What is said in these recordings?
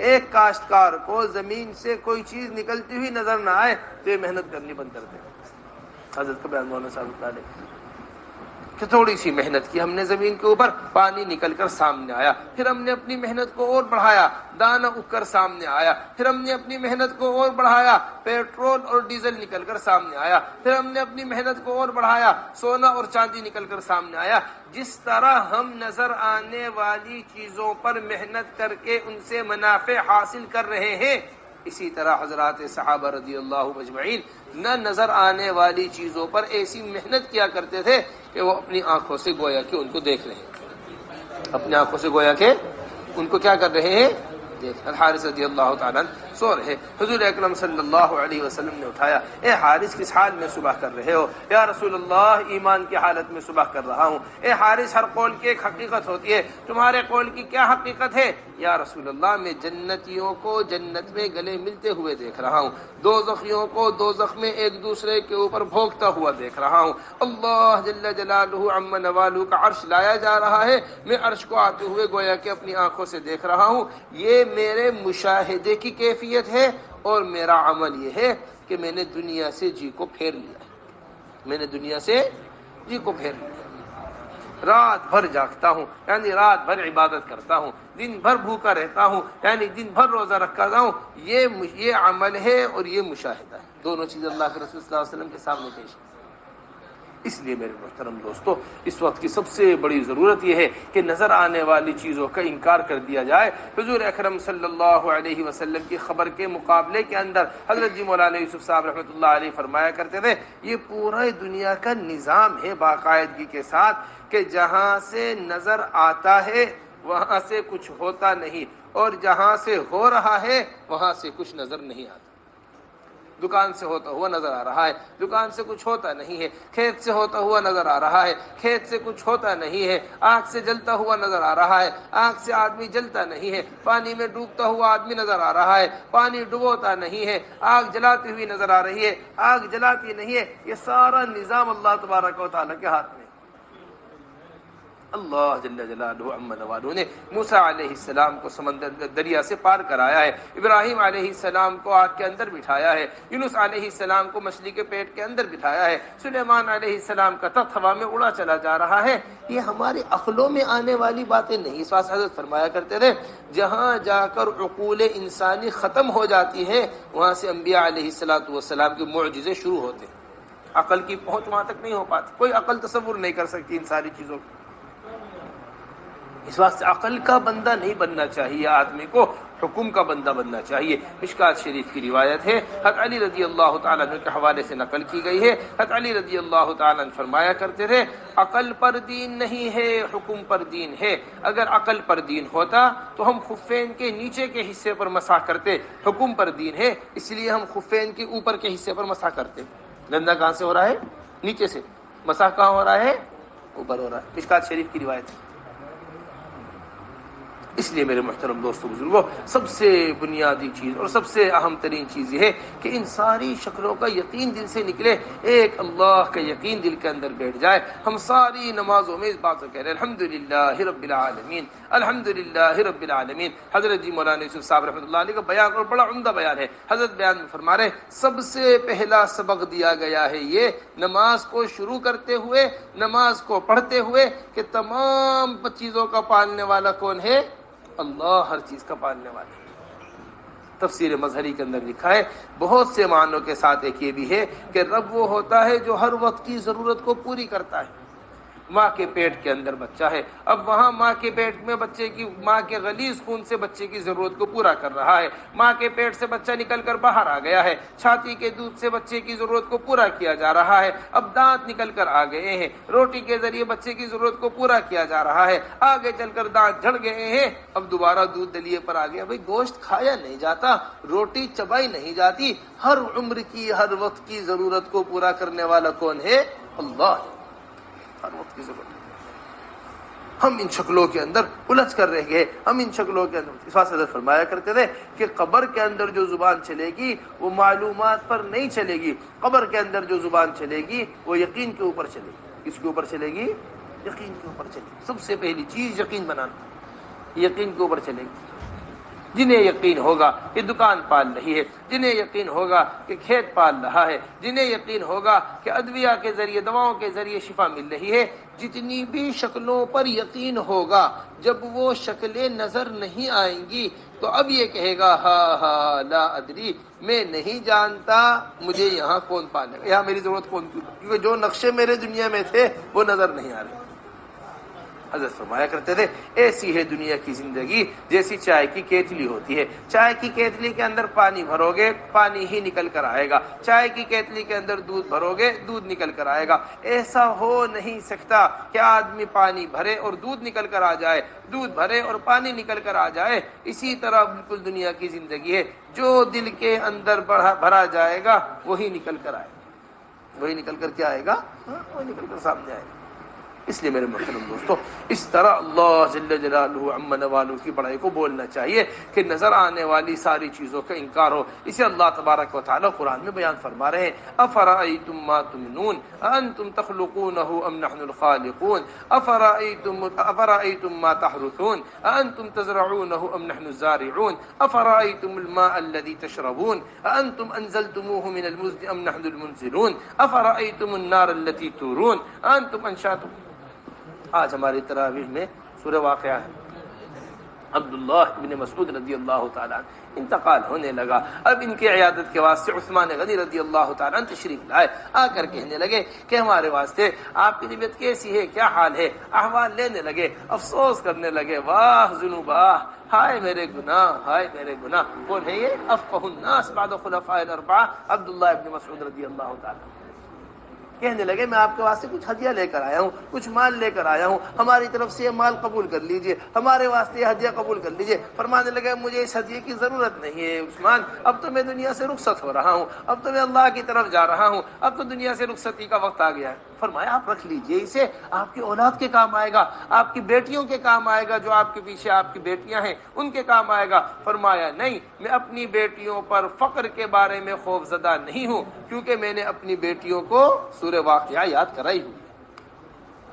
ایک کاشتکار کو زمین سے کوئی چیز نکلتی ہوئی نظر نہ آئے تو یہ محنت کرنی بند کر دے. حضرت کا بیان مولانا صاحب علیہ کہ تھوڑی سی محنت کی ہم نے زمین کے اوپر, پانی نکل کر سامنے آیا, پھر ہم نے اپنی محنت کو اور بڑھایا, دانہ اگ کر سامنے آیا, پھر ہم نے اپنی محنت کو اور بڑھایا, پیٹرول اور ڈیزل نکل کر سامنے آیا, پھر ہم نے اپنی محنت کو اور بڑھایا, سونا اور چاندی نکل کر سامنے آیا. جس طرح ہم نظر آنے والی چیزوں پر محنت کر کے ان سے منافع حاصل کر رہے ہیں, اسی طرح حضرات صحابہ رضی اللہ مجمعین نہ نظر آنے والی چیزوں پر ایسی محنت کیا کرتے تھے کہ وہ اپنی آنکھوں سے گویا کہ ان کو دیکھ رہے ہیں, اپنی آنکھوں سے گویا کہ ان کو کیا کر رہے ہیں, دیکھ. الحارث رضی اللہ تعالیٰ سو رہے, حضور اکرم صلی اللہ علیہ وسلم نے اٹھایا, اے حارث کس حال میں صبح کر رہے ہو؟ یا رسول اللہ ایمان کی حالت میں صبح کر رہا ہوں. اے حارث ہر قول کی ایک حقیقت ہوتی ہے, تمہارے قول کی کیا حقیقت ہے؟ یا رسول اللہ میں جنتیوں کو جنت میں گلے ملتے ہوئے دیکھ رہا ہوں, دوزخیوں کو دوزخ میں ایک دوسرے کے اوپر بھونکتا ہوا دیکھ رہا ہوں, اللہ جل جلالہ عم نوالہ کا عرش لایا جا رہا ہے, میں عرش کو آتے ہوئے گویا کہ اپنی آنکھوں سے دیکھ رہا ہوں. یہ میرے مشاہدے کی کیفیت ہے, اور میرا عمل یہ ہے کہ میں نے دنیا سے جی کو پھیر لیا, میں نے دنیا سے جی کو پھیر لیا. رات بھر جاگتا ہوں یعنی رات بھر عبادت کرتا ہوں, دن بھر بھوکا رہتا ہوں یعنی دن بھر روزہ رکھتا ہوں. یہ عمل ہے اور یہ مشاہدہ ہے, دونوں چیزیں اللہ کے رسول صلی اللہ علیہ وسلم کے سامنے پیش ہیں. اس لیے میرے محترم دوستو, اس وقت کی سب سے بڑی ضرورت یہ ہے کہ نظر آنے والی چیزوں کا انکار کر دیا جائے. حضور اکرم صلی اللہ علیہ وسلم کی خبر کے مقابلے کے اندر حضرت جی مولانا یوسف صاحب رحمۃ اللہ علیہ فرمایا کرتے تھے, یہ پورا دنیا کا نظام ہے باقاعدگی کے ساتھ کہ جہاں سے نظر آتا ہے وہاں سے کچھ ہوتا نہیں, اور جہاں سے ہو رہا ہے وہاں سے کچھ نظر نہیں آتا. دکان سے ہوتا ہوا نظر آ رہا ہے, دکان سے کچھ ہوتا نہیں ہے. کھیت سے ہوتا ہوا نظر آ رہا ہے, کھیت سے کچھ ہوتا نہیں ہے. آگ سے جلتا ہوا نظر آ رہا ہے, آگ سے آدمی جلتا نہیں ہے. پانی میں ڈوبتا ہوا آدمی نظر آ رہا ہے, پانی ڈبوتا نہیں ہے. آگ جلاتی ہوئی نظر آ رہی ہے, آگ جلاتی نہیں ہے. یہ سارا نظام اللہ تبارک و تعالیٰ کے ہاتھ میں. اللہ جل جلالہ عم نوالہ نے موسیٰ علیہ السلام کو سمندر دریا سے پار کرایا ہے, ابراہیم علیہ السلام کو آگ کے اندر بٹھایا ہے, یونس علیہ السلام کو مچھلی کے پیٹ کے اندر بٹھایا ہے, سلیمان علیہ السلام کا تخت ہوا میں اڑا چلا جا رہا ہے. یہ ہمارے عقلوں میں آنے والی باتیں نہیں. اس واسطے حضرت فرمایا کرتے تھے, جہاں جا کر عقول انسانی ختم ہو جاتی ہے وہاں سے انبیاء علیہ السلام کے معجزے شروع ہوتے ہیں. عقل کی پہنچ وہاں تک نہیں ہو پاتی, کوئی عقل تصور نہیں کر سکتی ان ساری چیزوں کو. اس واسطے عقل کا بندہ نہیں بننا چاہیے, آدمی کو حکم کا بندہ بننا چاہیے. مشکات شریف کی روایت ہے, حضرت علی رضی اللہ تعالیٰ عنہ کے حوالے سے نقل کی گئی ہے. حضرت علی رضی اللہ تعالیٰ عنہ فرمایا کرتے تھے, عقل پر دین نہیں ہے, حکم پر دین ہے. اگر عقل پر دین ہوتا تو ہم خفین کے نیچے کے حصے پر مسح کرتے. حکم پر دین ہے اس لیے ہم خفین کے اوپر کے حصے پر مسح کرتے. گندا کہاں سے ہو رہا ہے؟ نیچے سے. مسح کہاں ہو رہا ہے؟ اوپر ہو رہا ہے. مشکات شریف کی روایت ہے. اس لیے میرے محترم دوستو بزرگوں, سب سے بنیادی چیز اور سب سے اہم ترین چیز یہ ہے کہ ان ساری شکلوں کا یقین دل سے نکلے, ایک اللہ کا یقین دل کے اندر بیٹھ جائے. ہم ساری نمازوں میں اس بات کو کہہ رہے ہیں, الحمدللہ رب العالمین, الحمدللہ رب العالمین. حضرت جی مولانا یوسف صاحب رحمۃ اللہ علیہ کا بیان اور بڑا عمدہ بیان ہے. حضرت بیان میں فرما رہے, سب سے پہلا سبق دیا گیا ہے یہ نماز کو شروع کرتے ہوئے, نماز کو پڑھتے ہوئے, کہ تمام چیزوں کا پالنے والا کون ہے؟ اللہ. ہر چیز کا پالنے والا. تفسیر مظہری کے اندر لکھا ہے, بہت سے معنوں کے ساتھ ایک یہ بھی ہے کہ رب وہ ہوتا ہے جو ہر وقت کی ضرورت کو پوری کرتا ہے. ماں کے پیٹ کے اندر بچہ ہے, اب وہاں ماں کے پیٹ میں بچے کی, ماں کے غلیظ خون سے بچے کی ضرورت کو پورا کر رہا ہے. ماں کے پیٹ سے بچہ نکل کر باہر آ گیا ہے, چھاتی کے دودھ سے بچے کی ضرورت کو پورا کیا جا رہا ہے. اب دانت نکل کر آ گئے ہیں, روٹی کے ذریعے بچے کی ضرورت کو پورا کیا جا رہا ہے. آگے چل کر دانت جھڑ گئے ہیں, اب دوبارہ دودھ دلیے پر آ گیا. بھئی گوشت کھایا نہیں جاتا, روٹی چبائی نہیں جاتی. ہر عمر کی, ہر وقت کی ضرورت کو پورا کرنے والا کون ہے؟ اللہ. ہر وقت کی ضرورت. ہم ان شکلوں کے اندر الجھ کر رہ گئے, ہم ان شکلوں کے اندر. اس واسطے حضرت فرمایا کرتے تھے کہ قبر کے اندر جو زبان چلے گی وہ معلومات پر نہیں چلے گی, قبر کے اندر جو زبان چلے گی وہ یقین کے اوپر چلے گی. کس کے اوپر چلے گی؟ یقین کے اوپر چلے گی. سب سے پہلی چیز یقین بنانا, یقین کے اوپر چلے گی. جنہیں یقین ہوگا کہ دکان پال رہی ہے، جنہیں یقین ہوگا کہ کھیت پال رہا ہے، جنہیں یقین ہوگا کہ ادویہ کے ذریعے، دواؤں کے ذریعے شفا مل رہی ہے، جتنی بھی شکلوں پر یقین ہوگا، جب وہ شکلیں نظر نہیں آئیں گی تو اب یہ کہے گا ہاں لا ادری، میں نہیں جانتا مجھے یہاں کون پالے گا، یہاں میری ضرورت کون کی، کیونکہ جو نقشے میرے دنیا میں تھے وہ نظر نہیں آ رہے۔ حضرت فرمایا کرتے تھے ایسی ہے دنیا کی زندگی جیسی چائے کی کیتلی ہوتی ہے، چائے کی کیتلی کے اندر پانی بھرو گے پانی ہی نکل کر آئے گا، چائے کی کیتلی کے اندر دودھ بھرو گے دودھ نکل کر آئے گا۔ ایسا ہو نہیں سکتا کہ آدمی پانی بھرے اور دودھ نکل کر آ جائے، دودھ بھرے اور پانی نکل کر آ جائے۔ اسی طرح بالکل دنیا کی زندگی ہے، جو دل کے اندر بھرا جائے گا وہی نکل کر آئے گا، وہی نکل کر کیا آئے گا، وہی نکل کر سامنے آئے گا۔ اس لیے میرے محترم دوستو، اس طرح اللہ جل جلالہ عم نوالہ کی بڑائی کو بولنا چاہیے کہ نظر آنے والی ساری چیزوں کا انکار ہو۔ اسے اللہ تبارک و تعالی قرآن میں بیان فرما رہے ہیں، افرأیتم ما تمنون انتم تخلقونہ ام نحن الخالقون افرأیتم ما تحرثون انتم تزرعونہ ام نحن الزارعون افرأیتم الماء الذي تشربون انتم انزلتموه من المزن ام نحن المنزلون افرأیتم النار التي تورون انتم انشأتم۔ آج ہماری تراویح میں سورہ واقعہ ہے، عبداللہ ابن مسعود رضی اللہ تعالیٰ عنہ انتقال ہونے لگا۔ اب ان کی عیادت کے واسطے عثمان غنی رضی اللہ تعالیٰ عنہ تشریف لائے، آ کر کہنے لگے کہ ہمارے واسطے آپ کی طبیعت کیسی ہے، کیا حال ہے، احوال لینے لگے، افسوس کرنے لگے، واہ ذنوبا، ہائے میرے گناہ، ہائے میرے گناہ۔ کون ہے یہ؟ افقہ الناس بعد خلفاء الاربعہ عبداللہ ابن مسعود رضی اللہ تعالیٰ۔ کہنے لگے میں آپ کے واسطے کچھ ہدیہ لے کر آیا ہوں، کچھ مال لے کر آیا ہوں، ہماری طرف سے یہ مال قبول کر لیجئے، ہمارے واسطے یہ ہدیہ قبول کر لیجئے۔ فرمانے لگے مجھے اس ہدیے کی ضرورت نہیں ہے عثمان، اب تو میں دنیا سے رخصت ہو رہا ہوں، اب تو میں اللہ کی طرف جا رہا ہوں، اب تو دنیا سے رخصتی کا وقت آ گیا ہے۔ فرمایا آپ رکھ لیجئے اسے، آپ کی اولاد کے کام آئے گا، آپ کی بیٹیوں کے کام آئے گا، جو آپ کے پیچھے آپ کی بیٹیاں ہیں ان کے کام آئے گا۔ فرمایا نہیں، میں اپنی بیٹیوں پر فقر کے بارے میں خوف زدہ نہیں ہوں، کیونکہ میں نے اپنی بیٹیوں کو سورہ واقعہ یاد کرائی ہوئی ہے،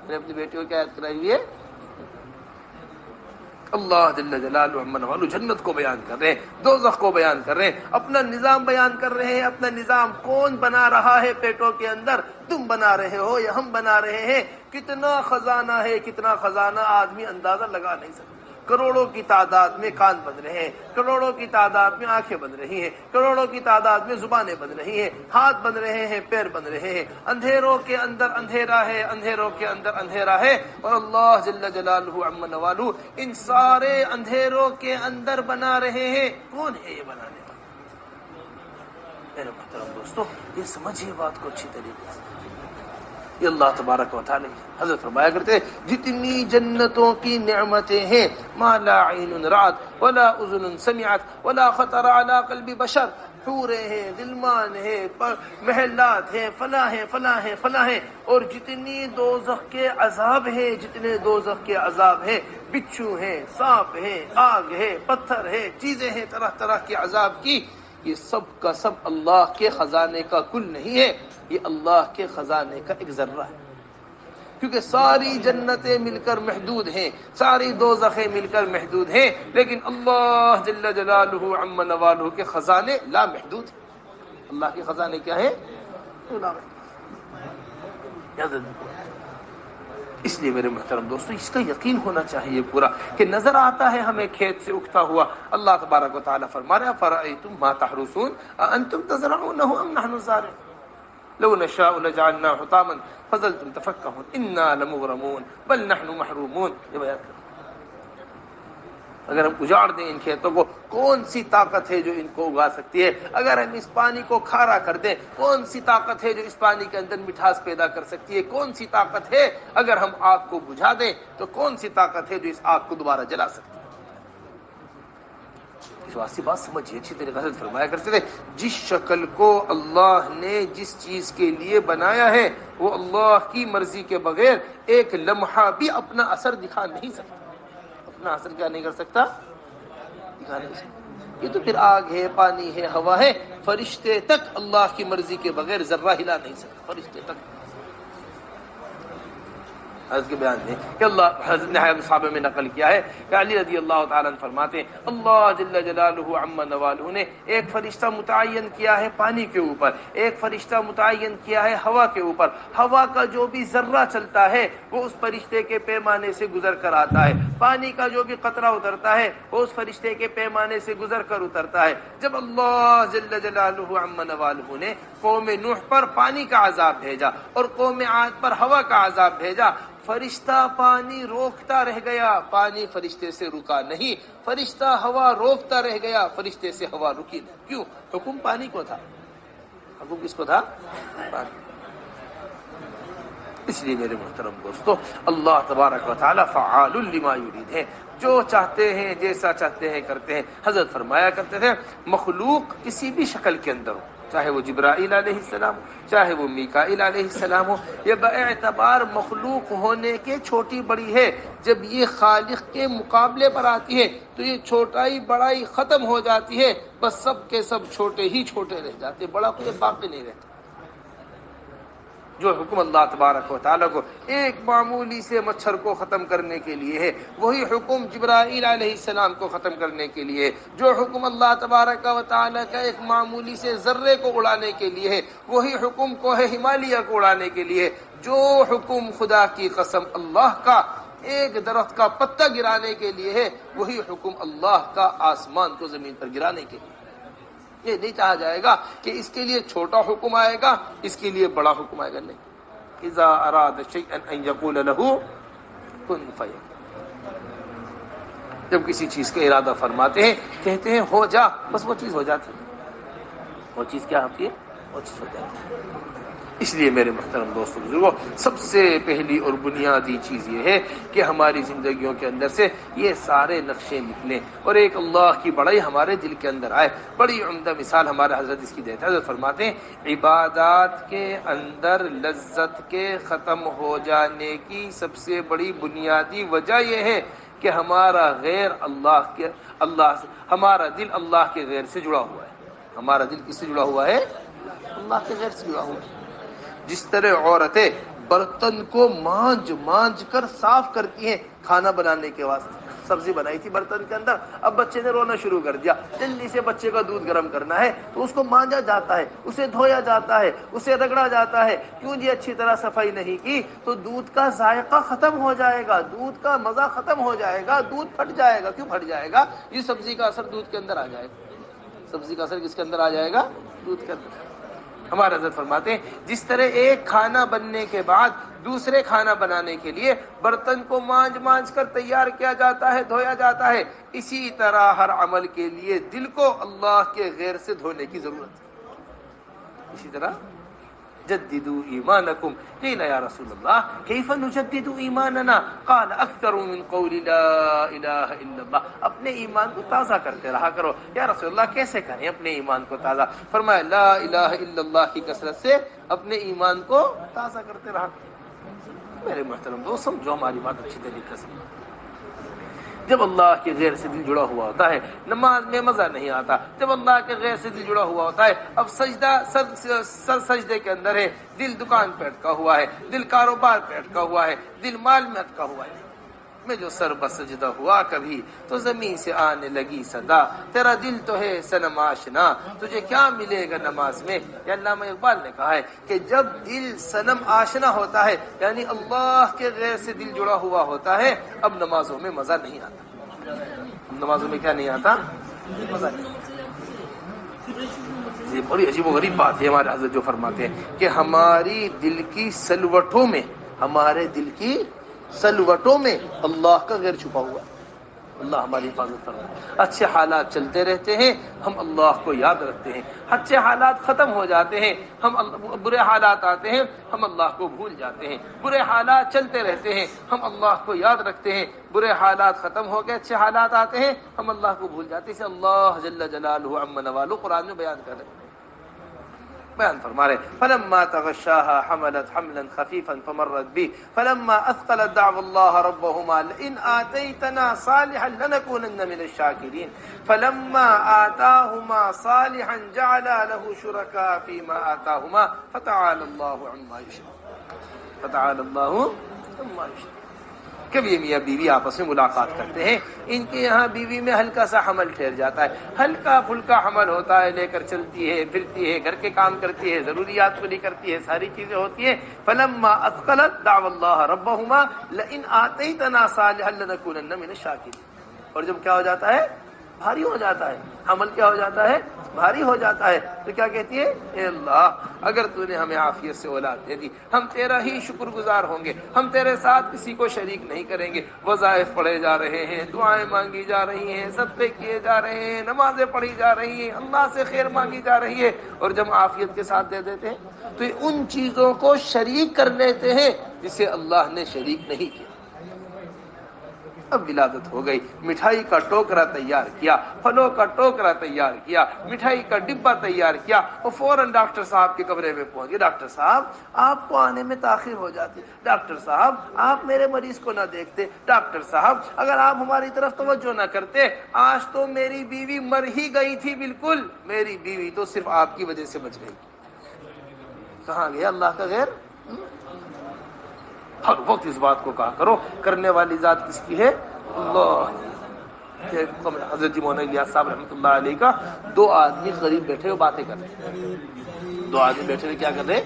میں نے اپنی بیٹیوں کو یاد کرائی ہوئی ہے۔ اللہ جل جلالہ عم نوالہ جنت کو بیان کر رہے ہیں، دوزخ کو بیان کر رہے ہیں، اپنا نظام بیان کر رہے ہیں۔ اپنا نظام کون بنا رہا ہے پیٹوں کے اندر؟ تم بنا رہے ہو یا ہم بنا رہے ہیں؟ کتنا خزانہ ہے، کتنا خزانہ آدمی اندازہ لگا نہیں سکتا۔ کروڑوں کی تعداد میں کان بن رہے ہیں، کروڑوں کی تعداد میں آنکھیں بن رہی ہیں، کروڑوں کی تعداد میں زبانیں بن رہی ہیں، ہاتھ بن رہے ہیں، پیر بن رہے ہیں۔ اندھیروں کے اندر اندھیرا ہے، اندھیروں کے اندر اندھیرا ہے، اور اللہ جل جلالہ عم نوالہ ان سارے اندھیروں کے اندر بنا رہے ہیں۔ کون ہے یہ بنانے والا؟ میرے محترم دوستو، یہ سمجھیے بات کو اچھی طریقے سے۔ یہ اللہ تبارک و تعالی حضرت فرمایا کرتے جتنی جنتوں کی نعمتیں ہیں، ما لا عین رأت ولا اذن سمعت ولا خطر علی قلب بشر، حوریں ہیں، غلمان ہیں، محلات ہیں، فلاں ہیں، فلاں ہیں، فلاں ہیں، اور جتنی دوزخ کے عذاب ہیں، جتنے دوزخ کے عذاب ہیں، بچھو ہیں، سانپ ہیں، آگ ہے، پتھر ہے، چیزیں ہیں طرح طرح کے عذاب کی، یہ سب کا سب اللہ کے خزانے کا کل نہیں ہے، یہ اللہ کے خزانے کا ایک ذرہ ہے۔ کیونکہ ساری جنتیں مل کر محدود ہیں، ساری دوزخیں مل کر محدود ہیں، لیکن اللہ جل جلالہ عم نوالہ کے خزانے لا محدود ہیں۔ اللہ کے خزانے کیا ہیں؟ لا محدود۔ اس لیے میرے محترم دوستو، اس کا یقین ہونا چاہیے پورا کہ نظر آتا ہے ہمیں کھیت سے اگتا ہوا، اللہ تبارک و تعالیٰ فرما رہے ہیں فرأیتم ما تحرثون اانتم تزرعونہ ام نحن الزارعون لو نشاء لجعلناه حطاما فظلتم تفکہون انا لمغرمون بل نحن محرومون۔ یہ بیان کریں اگر ہم اجاڑ دیں ان کھیتوں کو، کون سی طاقت ہے جو ان کو اگا سکتی ہے؟ اگر ہم اس پانی کو کھارا کر دیں، کون سی طاقت ہے جو اس پانی کے اندر مٹھاس پیدا کر سکتی ہے؟ کون سی طاقت ہے اگر ہم آگ کو بجھا دیں تو کون سی طاقت ہے جو اس آگ کو دوبارہ جلا سکتی ہے؟ اس واسطے بات سمجھیے اچھی طریقے سے فرمایا کرتے تھے جس شکل کو اللہ نے جس چیز کے لیے بنایا ہے وہ اللہ کی مرضی کے بغیر ایک لمحہ بھی اپنا اثر دکھا نہیں سکتا۔ اپنا اثر کیا نہیں کر سکتا؟ دکھا نہیں سکتا۔ یہ تو پھر آگ ہے، پانی ہے، ہوا ہے، فرشتے تک اللہ کی مرضی کے بغیر ذرہ ہلا نہیں سکتے، فرشتے تک۔ حضرت کے بیان میں کہ اللہ حضرت نے صحابہ میں نقل کیا ہے کہ علی رضی اللہ تعالیٰ عنہ فرماتے ہیں اللہ جل جلالہ عما نوالہ نے ایک فرشتہ متعین کیا ہے پانی کے اوپر، ایک فرشتہ متعین کیا ہے ہوا کے اوپر، ہوا کا جو بھی ذرہ چلتا ہے وہ اس فرشتے کے پیمانے سے گزر کر آتا ہے، پانی کا جو بھی قطرہ اترتا ہے وہ اس فرشتے کے پیمانے سے گزر کر اترتا ہے۔ جب اللہ جل جلالہ عما نوالہ نے قوم نوح پر پانی کا عذاب بھیجا اور قوم عاد پر ہوا کا عذاب بھیجا، فرشتہ پانی روکتا رہ گیا، پانی فرشتے سے رکا نہیں، فرشتہ ہوا روکتا رہ گیا، فرشتے سے ہوا رکی نہیں۔ کیوں؟ حکم پانی کو تھا، حکم کس کو تھا؟ پانی۔ اس لیے میرے محترم دوستو اللہ تبارک و تعالی فعال لما یرید ہے، جو چاہتے ہیں جیسا چاہتے ہیں کرتے ہیں۔ حضرت فرمایا کرتے تھے مخلوق کسی بھی شکل کے اندر ہو، چاہے وہ جبرائیل علیہ السلام ہو، چاہے وہ میکائیل علیہ السلام ہو، یہ باعتبار مخلوق ہونے کے چھوٹی بڑی ہے، جب یہ خالق کے مقابلے پر آتی ہے تو یہ چھوٹائی بڑائی ختم ہو جاتی ہے، بس سب کے سب چھوٹے ہی چھوٹے رہ جاتے، بڑا کوئی باقی نہیں رہتا۔ جو حکم اللہ تبارک و تعالیٰ کو ایک معمولی سے مچھر کو ختم کرنے کے لیے ہے، وہی حکم جبرائیل علیہ السلام کو ختم کرنے کے لیے ہے۔ جو حکم اللہ تبارک و تعالیٰ کا ایک معمولی سے ذرے کو اڑانے کے لیے ہے، وہی حکم کوہ ہمالیہ کو اڑانے کے لیے ہے۔ جو حکم خدا کی قسم اللہ کا ایک درخت کا پتا گرانے کے لیے ہے، وہی حکم اللہ کا آسمان کو زمین پر گرانے کے لیے۔ یہ نہیں کہا جائے گا کہ اس کے لیے چھوٹا حکم آئے گا، اس کے لیے بڑا حکم آئے گا، نہیں۔ اذا اراد شیئا ان یقول له کن فیکون، جب کسی چیز کا ارادہ فرماتے ہیں کہتے ہیں ہو جا، بس وہ چیز ہو جاتی ہے۔ وہ چیز کیا ہوتی ہے؟ وہ چیز ہو جاتی ہے۔ اس لیے میرے محترم دوستو بزرگوں، سب سے پہلی اور بنیادی چیز یہ ہے کہ ہماری زندگیوں کے اندر سے یہ سارے نقشے نکلیں اور ایک اللہ کی بڑائی ہمارے دل کے اندر آئے۔ بڑی عمدہ مثال ہمارے حضرت اس کی دیتے ہیں۔ حضرت فرماتے ہیں عبادات کے اندر لذت کے ختم ہو جانے کی سب سے بڑی بنیادی وجہ یہ ہے کہ ہمارا ہمارا دل اللہ کے غیر سے جڑا ہوا ہے۔ ہمارا دل کس سے جڑا ہوا ہے؟ اللہ کے غیر سے جڑا ہوا ہے۔ جس طرح عورتیں برتن کو مانج کر صاف کرتی ہیں کھانا بنانے کے واسطے، سبزی بنائی تھی برتن کے اندر، اب بچے نے رونا شروع کر دیا، جلدی سے بچے کا دودھ گرم کرنا ہے تو اس کو مانجا جاتا ہے، اسے دھویا جاتا ہے، اسے رگڑا جاتا ہے۔ کیوں جی؟ اچھی طرح صفائی نہیں کی تو دودھ کا ذائقہ ختم ہو جائے گا، دودھ کا مزہ ختم ہو جائے گا، دودھ پھٹ جائے گا۔ کیوں پھٹ جائے گا؟ یہ سبزی کا اثر دودھ کے اندر آ جائے گا۔ سبزی کا اثر کس کے اندر آ جائے گا؟ دودھ کے اندر۔ ہمارے حضرت فرماتے ہیں جس طرح ایک کھانا بننے کے بعد دوسرے کھانا بنانے کے لیے برتن کو مانج کر تیار کیا جاتا ہے، دھویا جاتا ہے، اسی طرح ہر عمل کے لیے دل کو اللہ کے غیر سے دھونے کی ضرورت ہے۔ اسی طرح جددوا ایمانکم، قیل یا رسول اللہ کیف نجدد ایماننا قال اکثر من قول لا الہ الا اللہ، اپنے ایمان کو تازہ کرتے رہا کرو۔ یا رسول اللہ کیسے کریں اپنے ایمان کو تازہ؟ فرمایا لا الہ الا اللہ کی کثرت سے اپنے ایمان کو تازہ کرتے رہا کرو۔ میرے محترم دوست سمجھو ہماری بات اچھی طریقے سے، جب اللہ کے غیر سے دل جڑا ہوا ہوتا ہے نماز میں مزہ نہیں آتا۔ جب اللہ کے غیر سے دل جڑا ہوا ہوتا ہے، اب سجدہ سر سجدے کے اندر ہے، دل دکان پہ اٹکا ہوا ہے، دل کاروبار پہ اٹکا ہوا ہے، دل مال میں اٹکا ہوا ہے۔ میں جو سر بسجدہ ہوا کبھی تو زمین سے آنے لگی صدا، تیرا دل تو ہے صنم آشنا، تجھے کیا ملے گا نماز میں؟ یا علامہ اقبال نے کہا ہے کہ جب دل صنم آشنا ہوتا ہے یعنی اللہ کے غیر سے دل جڑا ہوا ہوتا ہے، اب نمازوں میں مزہ نہیں آتا۔ نمازوں میں کیا نہیں آتا؟ مزہ نہیں آتا۔ یہ بڑی عجیب و غریب بات ہے۔ ہمارے حضرت جو فرماتے ہیں کہ ہماری دل کی سلوٹوں میں، ہمارے دل کی سلوٹوں میں اللہ کا غیر چھپا ہوا ہے۔ اللہ ہماری حفاظت فرمائے۔ اچھے حالات چلتے رہتے ہیں، ہم اللہ کو یاد رکھتے ہیں، اچھے حالات ختم ہو جاتے ہیں، برے حالات آتے ہیں، ہم اللہ کو بھول جاتے ہیں۔ برے حالات چلتے رہتے ہیں، ہم اللہ کو یاد رکھتے ہیں، برے حالات ختم ہو گئے، اچھے حالات آتے ہیں، ہم اللہ کو بھول جاتے ہیں۔ اسے اللہ جل جلالہ عما نوالہ قرآن میں بیان کر رہے ہیں، بیان فرما رہے فلما تغشاها حملت حملا خفيفا فمرت به فلما اثقلت دعوا الله ربهما لئن آتيتنا صالحا لنكونن من الشاكرين فلما آتاهما صالحا جعلا له شركاء فيما آتاهما فتعالى الله عما يشركون۔ فتعالى الله کبھی میاں بیوی آپس میں ملاقات کرتے ہیں، ان کے یہاں بیوی میں ہلکا سا حمل ٹھہر جاتا ہے، ہلکا پھلکا حمل ہوتا ہے، لے کر چلتی ہے، پھرتی ہے، گھر کے کام کرتی ہے، ضروریات پوری کرتی ہے، ساری چیزیں ہوتی ہیں. فلما اثقلت دعوا اللہ ربہما لئن آتیتنا صالحا لنکونن من الشاکرین. اور جب کیا ہو جاتا ہے؟ بھاری ہو جاتا ہے، حمل کیا ہو جاتا ہے؟ بھاری ہو جاتا ہے، تو کیا کہتی ہے؟ اے اللہ اگر تو نے ہمیں عافیت سے اولاد دے دی، ہم تیرا ہی شکر گزار ہوں گے، ہم تیرے ساتھ کسی کو شریک نہیں کریں گے. وظائف پڑھے جا رہے ہیں، دعائیں مانگی جا رہی ہیں، صدقے کیے جا رہے ہیں، نمازیں پڑھی جا رہی ہیں، اللہ سے خیر مانگی جا رہی ہے، اور جب عافیت کے ساتھ دے دیتے ہیں تو ان چیزوں کو شریک کر لیتے ہیں جسے اللہ نے شریک نہیں کیا. اب ولادت ہو گئی، مٹھائی کا ٹوکرا تیار کیا، پھلوں کا ٹوکرا تیار کیا، مٹھائی کا ڈبہ تیار کیا، اور فوراً ڈاکٹر صاحب کے کمرے میں پہنچ گئے. ڈاکٹر صاحب آپ کو آنے میں تاخیر ہو جاتی، ڈاکٹر صاحب آپ میرے مریض کو نہ دیکھتے، ڈاکٹر صاحب اگر آپ ہماری طرف توجہ نہ کرتے، آج تو میری بیوی مر ہی گئی تھی. بالکل میری بیوی تو صرف آپ کی وجہ سے بچ گئی. کہاں گیا اللہ کا غیر؟ ہر وقت اس بات کو کہا کرو، کرنے والی ذات کس کی ہے؟ اللہ. حضرت مولانا الیاس صاحب رحمۃ اللہ علیہ کا دو آدمی غریب بیٹھے ہوئے باتیں کر رہے ہیں، دو آدمی بیٹھے ہوئے کیا کر رہے ہیں؟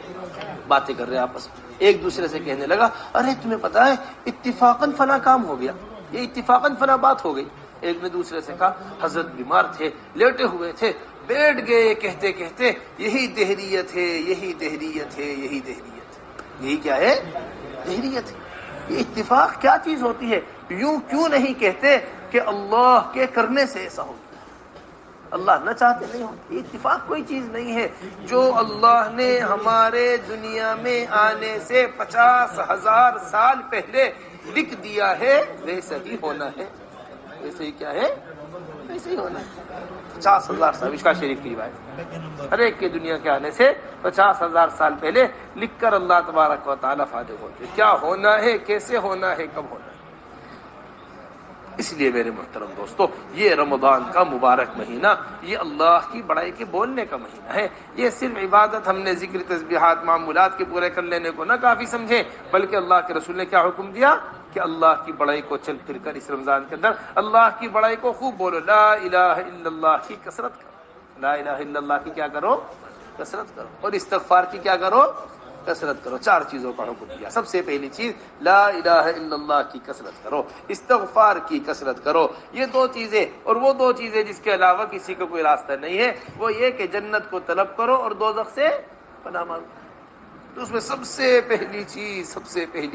باتیں کر رہے ہیں آپس میں. ایک دوسرے سے کہنے لگا ارے تمہیں پتا ہے اتفاقاً فلاں کام ہو گیا، یہ اتفاقاً فلاں بات ہو گئی. ایک نے دوسرے سے کہا حضرت بیمار تھے، لیٹے ہوئے تھے، بیٹھ گئے کہتے کہتے یہی دہریت ہے، یہی دہریت ہے، یہی دہریت ہے. یہی کیا ہے؟ دہریت ہے. یہ اتفاق کیا چیز ہوتی ہے؟ یوں کیوں نہیں کہتے کہ اللہ کے کرنے سے ایسا ہوتا ہے، اللہ نہ چاہتے نہیں ہوتا. یہ اتفاق کوئی چیز نہیں ہے. جو اللہ نے ہمارے دنیا میں آنے سے 50,000 سال پہلے لکھ دیا ہے ویسا ہی ہونا ہے. ویسے ہی کیا ہے؟ ویسے ہی ہونا ہے. 50,000 سال، مشکاۃ شریف کی روایت، ہر ایک کے دنیا کے آنے سے 50,000 سال پہلے لکھ کر اللہ تبارک و تعالیٰ فاتح ہوتے کیا ہونا ہے، کیسے ہونا ہے، کب ہونا ہے. اس لیے میرے محترم دوستو، یہ رمضان کا مبارک مہینہ یہ اللہ کی بڑائی کے بولنے کا مہینہ ہے. یہ صرف عبادت ہم نے ذکر تسبیحات معمولات کے پورے کر لینے کو نہ کافی سمجھے، بلکہ اللہ کے رسول نے کیا حکم دیا کہ اللہ کی بڑائی کو چل پھر کر اس رمضان کے اندر اللہ کی بڑائی کو خوب بولو. لا الہ الا اللہ کی کثرت کرو، لا الہ الا اللہ کی کیا کرو؟ کثرت کرو. اور استغفار کی کیا کرو؟ کثرت کرو. 4 چیزوں کا حکم دیا. سب سے پہلی چیز لا الہ الا اللہ کی کثرت کرو، استغفار کی کثرت کرو. یہ 2 چیزیں، اور وہ 2 چیزیں جس کے علاوہ کسی کا کوئی راستہ نہیں ہے، وہ یہ کہ جنت کو طلب کرو اور دوزخ سے پناہ مانگو. تو اس میں سب سے پہلی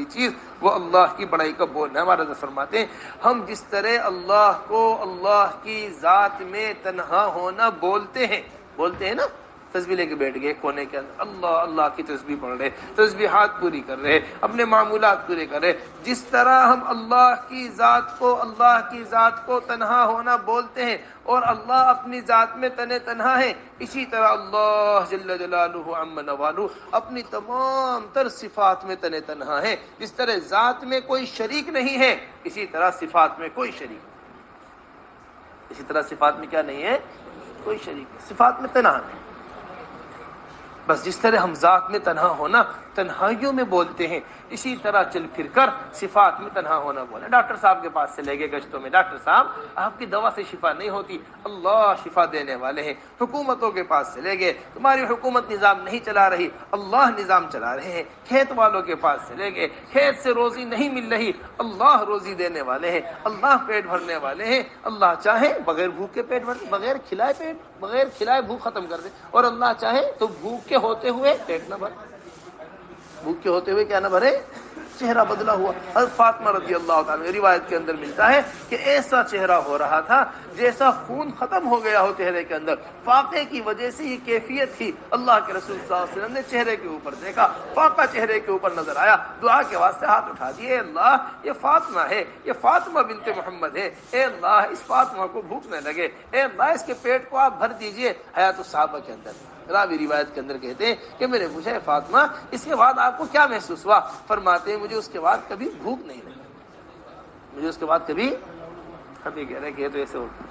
چیز وہ اللہ کی بڑائی کا بولنا ہے. ہمارا حضرت فرماتے ہیں ہم جس طرح اللہ کو اللہ کی ذات میں تنہا ہونا بولتے ہیں نا، تسبیح لے کے بیٹھ گئے کونے کے اندر، اللہ اللہ کی تسبیح پڑھ رہے، تسبیحات پوری کر رہے، اپنے معمولات پورے کر رہے. جس طرح ہم اللہ کی ذات کو تنہا ہونا بولتے ہیں اور اللہ اپنی ذات میں تنہا ہے، اسی طرح اللہ جل جلالہ عم نوالہ اپنی تمام تر صفات میں تنہا ہے. جس طرح ذات میں کوئی شریک نہیں ہے، اسی طرح صفات میں کوئی شریک نہیں. اسی طرح صفات میں کیا نہیں ہے؟ کوئی شریک نہیں. صفات میں تنہا نہیں. بس جس طرح ہم ذات میں تنہا ہونا تنہائیوں میں بولتے ہیں، اسی طرح چل پھر کر صفات میں تنہا ہونا بولنا. ڈاکٹر صاحب کے پاس سے لے گئے گشتوں میں، ڈاکٹر صاحب آپ کی دوا سے شفا نہیں ہوتی، اللہ شفا دینے والے ہیں. حکومتوں کے پاس سے لے گئے، تمہاری حکومت نظام نہیں چلا رہی، اللہ نظام چلا رہے ہیں. کھیت والوں کے پاس سے لے گئے، کھیت سے روزی نہیں مل رہی، اللہ روزی دینے والے ہیں، اللہ پیٹ بھرنے والے ہیں. اللہ چاہے بغیر بھوک کے پیٹ بھر، بغیر کھلائے بھوک ختم کر دے، اور اللہ چاہے تو بھوک کے ہوتے ہوئے پیٹ نہ بھرے. بھوک کے ہوتے ہوئے کیا نہ بھرے؟ چہرہ بدلا ہوا. حضرت فاطمہ رضی اللہ تعالیٰ روایت کے اندر ملتا ہے کہ ایسا چہرہ ہو رہا تھا جیسا خون ختم ہو گیا ہو چہرے کے اندر. فاقے کی وجہ سے یہ کیفیت تھی. اللہ کے رسول صلی اللہ علیہ وسلم نے چہرے کے اوپر دیکھا، فاقہ چہرے کے اوپر نظر آیا، دعا کے واسطے ہاتھ اٹھا دیے، اللہ یہ فاطمہ ہے، یہ فاطمہ بنت محمد ہے، اے اللہ اس فاطمہ کو بھوک نہ لگے، اے اللہ اس کے پیٹ کو آپ بھر دیجئے. حیات الصحابہ کے اندر راوی روایت کے اندر کہتے ہیں کہ میں نے پوچھا فاطمہ اس کے بعد آپ کو کیا محسوس ہوا؟ فرماتے ہیں مجھے اس کے بعد کبھی بھوک نہیں لگی، مجھے اس کے بعد کبھی کہہ رہے کہ تو ایسے ہوتا.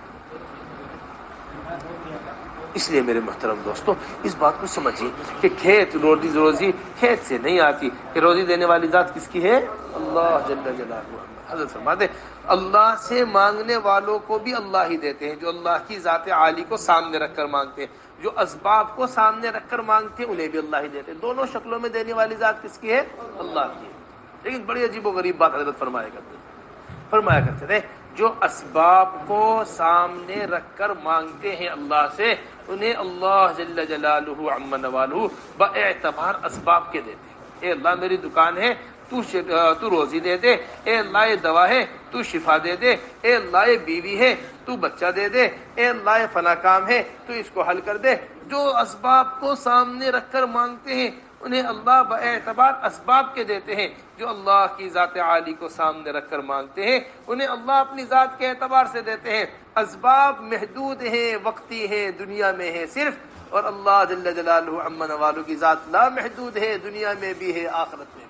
اس لیے میرے محترم دوستو اس بات کو سمجھیے کہ کھیت روزی کھیت سے نہیں آتی، کہ روزی دینے والی ذات کس کی ہے؟ اللہ جل جلالہ۔ حضرت فرماتے اللہ سے مانگنے والوں کو بھی اللہ ہی دیتے ہیں، جو اللہ کی ذات عالی کو سامنے رکھ کر مانگتے ہیں، جو اسباب کو سامنے رکھ کر مانگتے ہیں انہیں بھی اللہ ہی دیتے ہیں۔ دونوں شکلوں میں دینے والی ذات کس کی ہے؟ اللہ کی ہے۔ لیکن بڑی عجیب و غریب بات حضرت فرمایا کرتے تھے جو اسباب کو سامنے رکھ کر مانگتے ہیں اللہ سے انہیں اللہ جل جلالہ عم نوالہ باعتبار اسباب کے دیتے ہیں۔ اے اللہ میری دکان ہے تو روزی دے دے، اے اللہ یہ دوا ہے تو شفا دے دے، اے اللہ یہ بیوی ہے تو بچہ دے دے، اے اللہ یہ فلاں کام ہے تو اس کو حل کر دے۔ جو اسباب کو سامنے رکھ کر مانگتے ہیں انہیں اللہ باعتبار اسباب کے دیتے ہیں، جو اللہ کی ذات عالی کو سامنے رکھ کر مانگتے ہیں انہیں اللہ اپنی ذات کے اعتبار سے دیتے ہیں۔ اسباب محدود ہیں، وقتی ہیں، دنیا میں ہیں صرف، اور اللہ جل جلالہ عم نوالہ کی ذات لا محدود ہے، دنیا میں بھی ہے آخرت میں بھی۔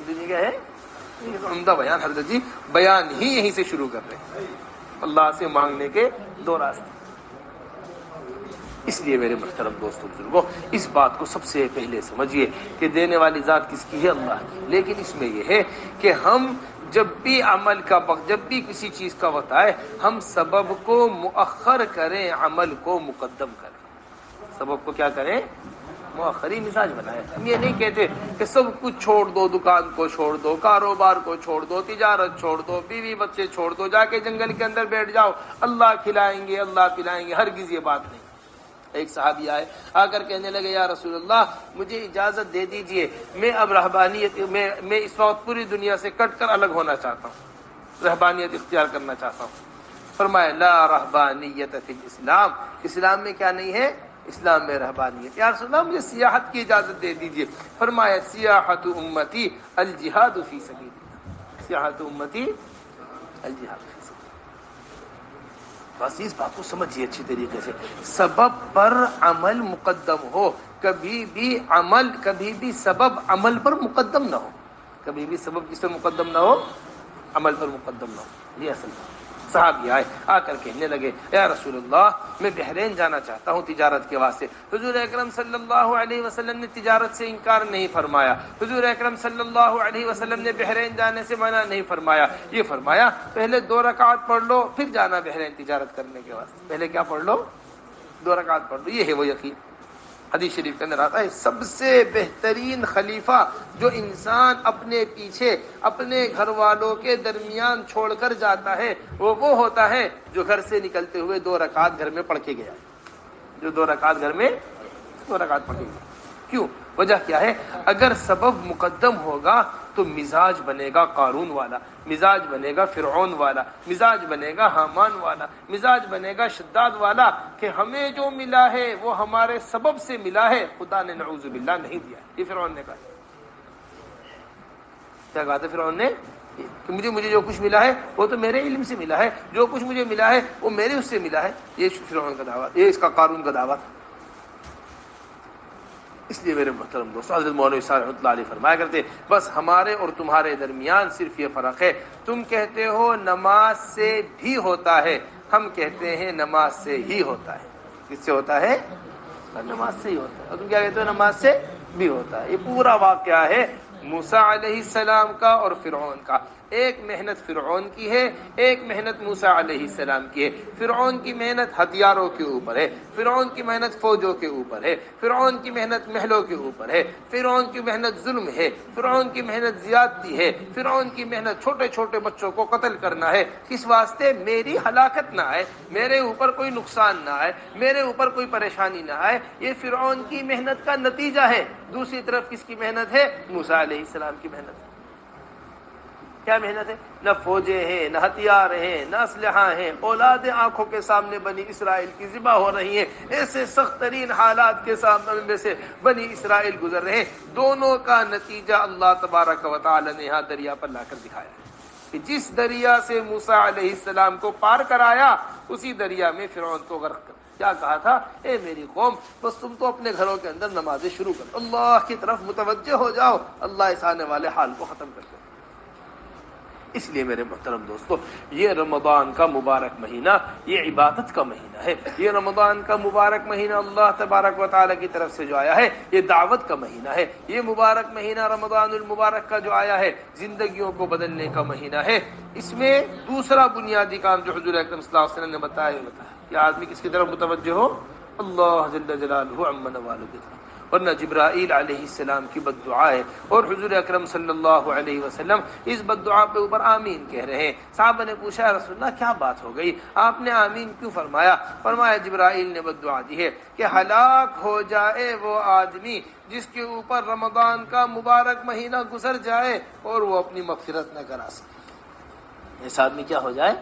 دنیا کیا ہے؟ یہ تو عمدہ بیان حضرت جی بیان ہی یہیں سے شروع کر رہے ہیں، اللہ سے مانگنے کے دو راستے۔ اس لیے میرے محترم دوستوں بزرگوں اس بات کو سب سے پہلے سمجھیے کہ دینے والی ذات کس کی ہے؟ اللہ کی۔ لیکن اس میں یہ ہے کہ ہم جب بھی عمل کا وقت، جب بھی کسی چیز کا وقت آئے ہم سبب کو مؤخر کریں، عمل کو مقدم کریں۔ سبب کو کیا کریں؟ مؤخری مزاج بنائے۔ ہم یہ نہیں کہتے کہ سب کچھ چھوڑ دو، دکان کو چھوڑ دو، کاروبار کو چھوڑ دو، تجارت چھوڑ دو، بیوی بچے چھوڑ دو، جا کے جنگل کے اندر بیٹھ جاؤ، اللہ کھلائیں گے اللہ پلائیں گے۔ ہرگز یہ بات نہیں۔ ایک صحابی آئے، آ کر کہنے لگے یا رسول اللہ مجھے اجازت دے دیجئے، میں اب رہبانیت میں اس وقت پوری دنیا سے کٹ کر الگ ہونا چاہتا ہوں، رہبانیت اختیار کرنا چاہتا ہوں۔ فرمایا لا رہبانیت فی الاسلام، اسلام میں کیا نہیں ہے؟ اسلام میں رہبانیت۔ یا رسول اللہ مجھے سیاحت کی اجازت دے دیجئے۔ فرمایا سیاحت امتی الجہاد فی سبیل اللہ، سیاحت امتی الجہاد فی سبیل اللہ۔ بس اس بات کو سمجھیے اچھی طریقے سے، سبب پر عمل مقدم ہو، کبھی بھی سبب عمل پر مقدم نہ ہو، کبھی بھی سبب کس پر مقدم نہ ہو؟ عمل پر مقدم نہ ہو۔ یہ اصل بات۔ صحابی آئے، آ کر کہنے لگے یا رسول اللہ میں بحرین جانا چاہتا ہوں تجارت کے واسطے۔ حضور اکرم صلی اللہ علیہ وسلم نے تجارت سے انکار نہیں فرمایا، حضور اکرم صلی اللہ علیہ وسلم نے بحرین جانے سے منع نہیں فرمایا، یہ فرمایا پہلے 2 رکعت پڑھ لو پھر جانا بحرین تجارت کرنے کے واسطے۔ پہلے کیا پڑھ لو؟ 2 رکعت پڑھ لو۔ یہ ہے وہ یقین۔ حدیث شریف کے اندر آتا ہے سب سے بہترین خلیفہ جو انسان اپنے پیچھے اپنے گھر والوں کے درمیان چھوڑ کر جاتا ہے وہ ہوتا ہے جو گھر سے نکلتے ہوئے 2 رکعت گھر میں پڑھ کے گیا، جو 2 رکعت گھر میں 2 رکعت پڑھ کے گیا۔ کیوں؟ وجہ کیا ہے؟ اگر سبب مقدم ہوگا تو مزاج بنے گا قارون والا، مزاج بنے گا فرعون والا، مزاج بنے گا حامان والا، مزاج بنے گا شداد والا کہ ہمیں جو ملا ہے وہ ہمارے سبب سے ملا ہے، خدا نے نعوذ باللہ نہیں دیا۔ یہ فرعون نے کہا۔ کیا کہا تھا فرعون نے؟ کہ مجھے جو کچھ ملا ہے وہ تو میرے علم سے ملا ہے، جو کچھ مجھے ملا ہے وہ میرے اس سے ملا ہے۔ یہ فرعون کا دعویٰ، یہ اس کا قارون کا دعویٰ۔ اس لیے میرے محترم دوستو حضرت مولوی صاحب رحمۃ اللہ علیہ فرمایا کرتے بس ہمارے اور تمہارے درمیان صرف یہ فرق ہے، تم کہتے ہو نماز سے بھی ہوتا ہے، ہم کہتے ہیں نماز سے ہی ہوتا ہے۔ کس سے ہوتا ہے؟ نماز سے ہی ہوتا ہے۔ اور تم کیا کہتے ہو؟ نماز سے بھی ہوتا ہے۔ یہ پورا واقعہ ہے موسیٰ علیہ السلام کا اور فرعون کا۔ ایک محنت فرعون کی ہے، ایک محنت موسیٰ علیہ السلام کی ہے۔ فرعون کی محنت ہتھیاروں کے اوپر ہے، فرعون کی محنت فوجوں کے اوپر ہے، فرعون کی محنت محلوں کے اوپر ہے، فرعون کی محنت ظلم ہے، فرعون کی محنت زیادتی ہے، فرعون کی محنت چھوٹے چھوٹے بچوں کو قتل کرنا ہے۔ کس واسطے؟ میری ہلاکت نہ آئے، میرے اوپر کوئی نقصان نہ آئے، میرے اوپر کوئی پریشانی نہ آئے۔ یہ فرعون کی محنت کا نتیجہ ہے۔ دوسری طرف کس کی محنت ہے؟ موسیٰ علیہ السلام کی محنت ہے۔ کیا محنت ہے؟ نہ فوجیں ہیں، نہ ہتھیار ہیں، نہ اسلحہ ہیں، اولادیں آنکھوں کے سامنے بنی اسرائیل کی ذبح ہو رہی ہیں، ایسے سخت ترین حالات کے سامنے میں سے بنی اسرائیل گزر رہے ہیں۔ دونوں کا نتیجہ اللہ تبارک و تعالی نے یہاں دریا پر لا کر دکھایا ہے کہ جس دریا سے موسیٰ علیہ السلام کو پار کرایا اسی دریا میں فرعون کو غرق کر۔ کیا کہا تھا؟ اے میری قوم بس تم تو اپنے گھروں کے اندر نمازیں شروع کرو، اللہ کی طرف متوجہ ہو جاؤ، اللہ اس آنے والے حال کو ختم کر دے۔ اس لیے میرے محترم دوستو، یہ رمضان کا مبارک مہینہ یہ عبادت کا مہینہ ہے. یہ رمضان کا مبارک مہینہ اللہ تبارک و تعالیٰ کی طرف سے جو آیا ہے یہ دعوت کا مہینہ ہے. یہ مبارک مہینہ رمضان المبارک کا جو آیا ہے زندگیوں کو بدلنے کا مہینہ ہے. اس میں دوسرا بنیادی کام جو حضور اکرم صلی اللہ علیہ وسلم نے بتایا کہ آدمی کس کی طرف متوجہ ہو؟ اللہ جل جلالہ عما نوالہ کی طرف. ورنہ جبرائیل علیہ السلام کی بد دعا ہے اور حضور اکرم صلی اللہ علیہ وسلم اس بد دعا پہ اوپر آمین کہہ رہے ہیں. صحابہ نے پوچھا رسول اللہ کیا بات ہو گئی، آپ نے آمین کیوں فرمایا؟ فرمایا جبرائیل نے بد دعا دی ہے کہ ہلاک ہو جائے وہ آدمی جس کے اوپر رمضان کا مبارک مہینہ گزر جائے اور وہ اپنی مغفرت نہ کرا سکے. اس آدمی کیا ہو جائے؟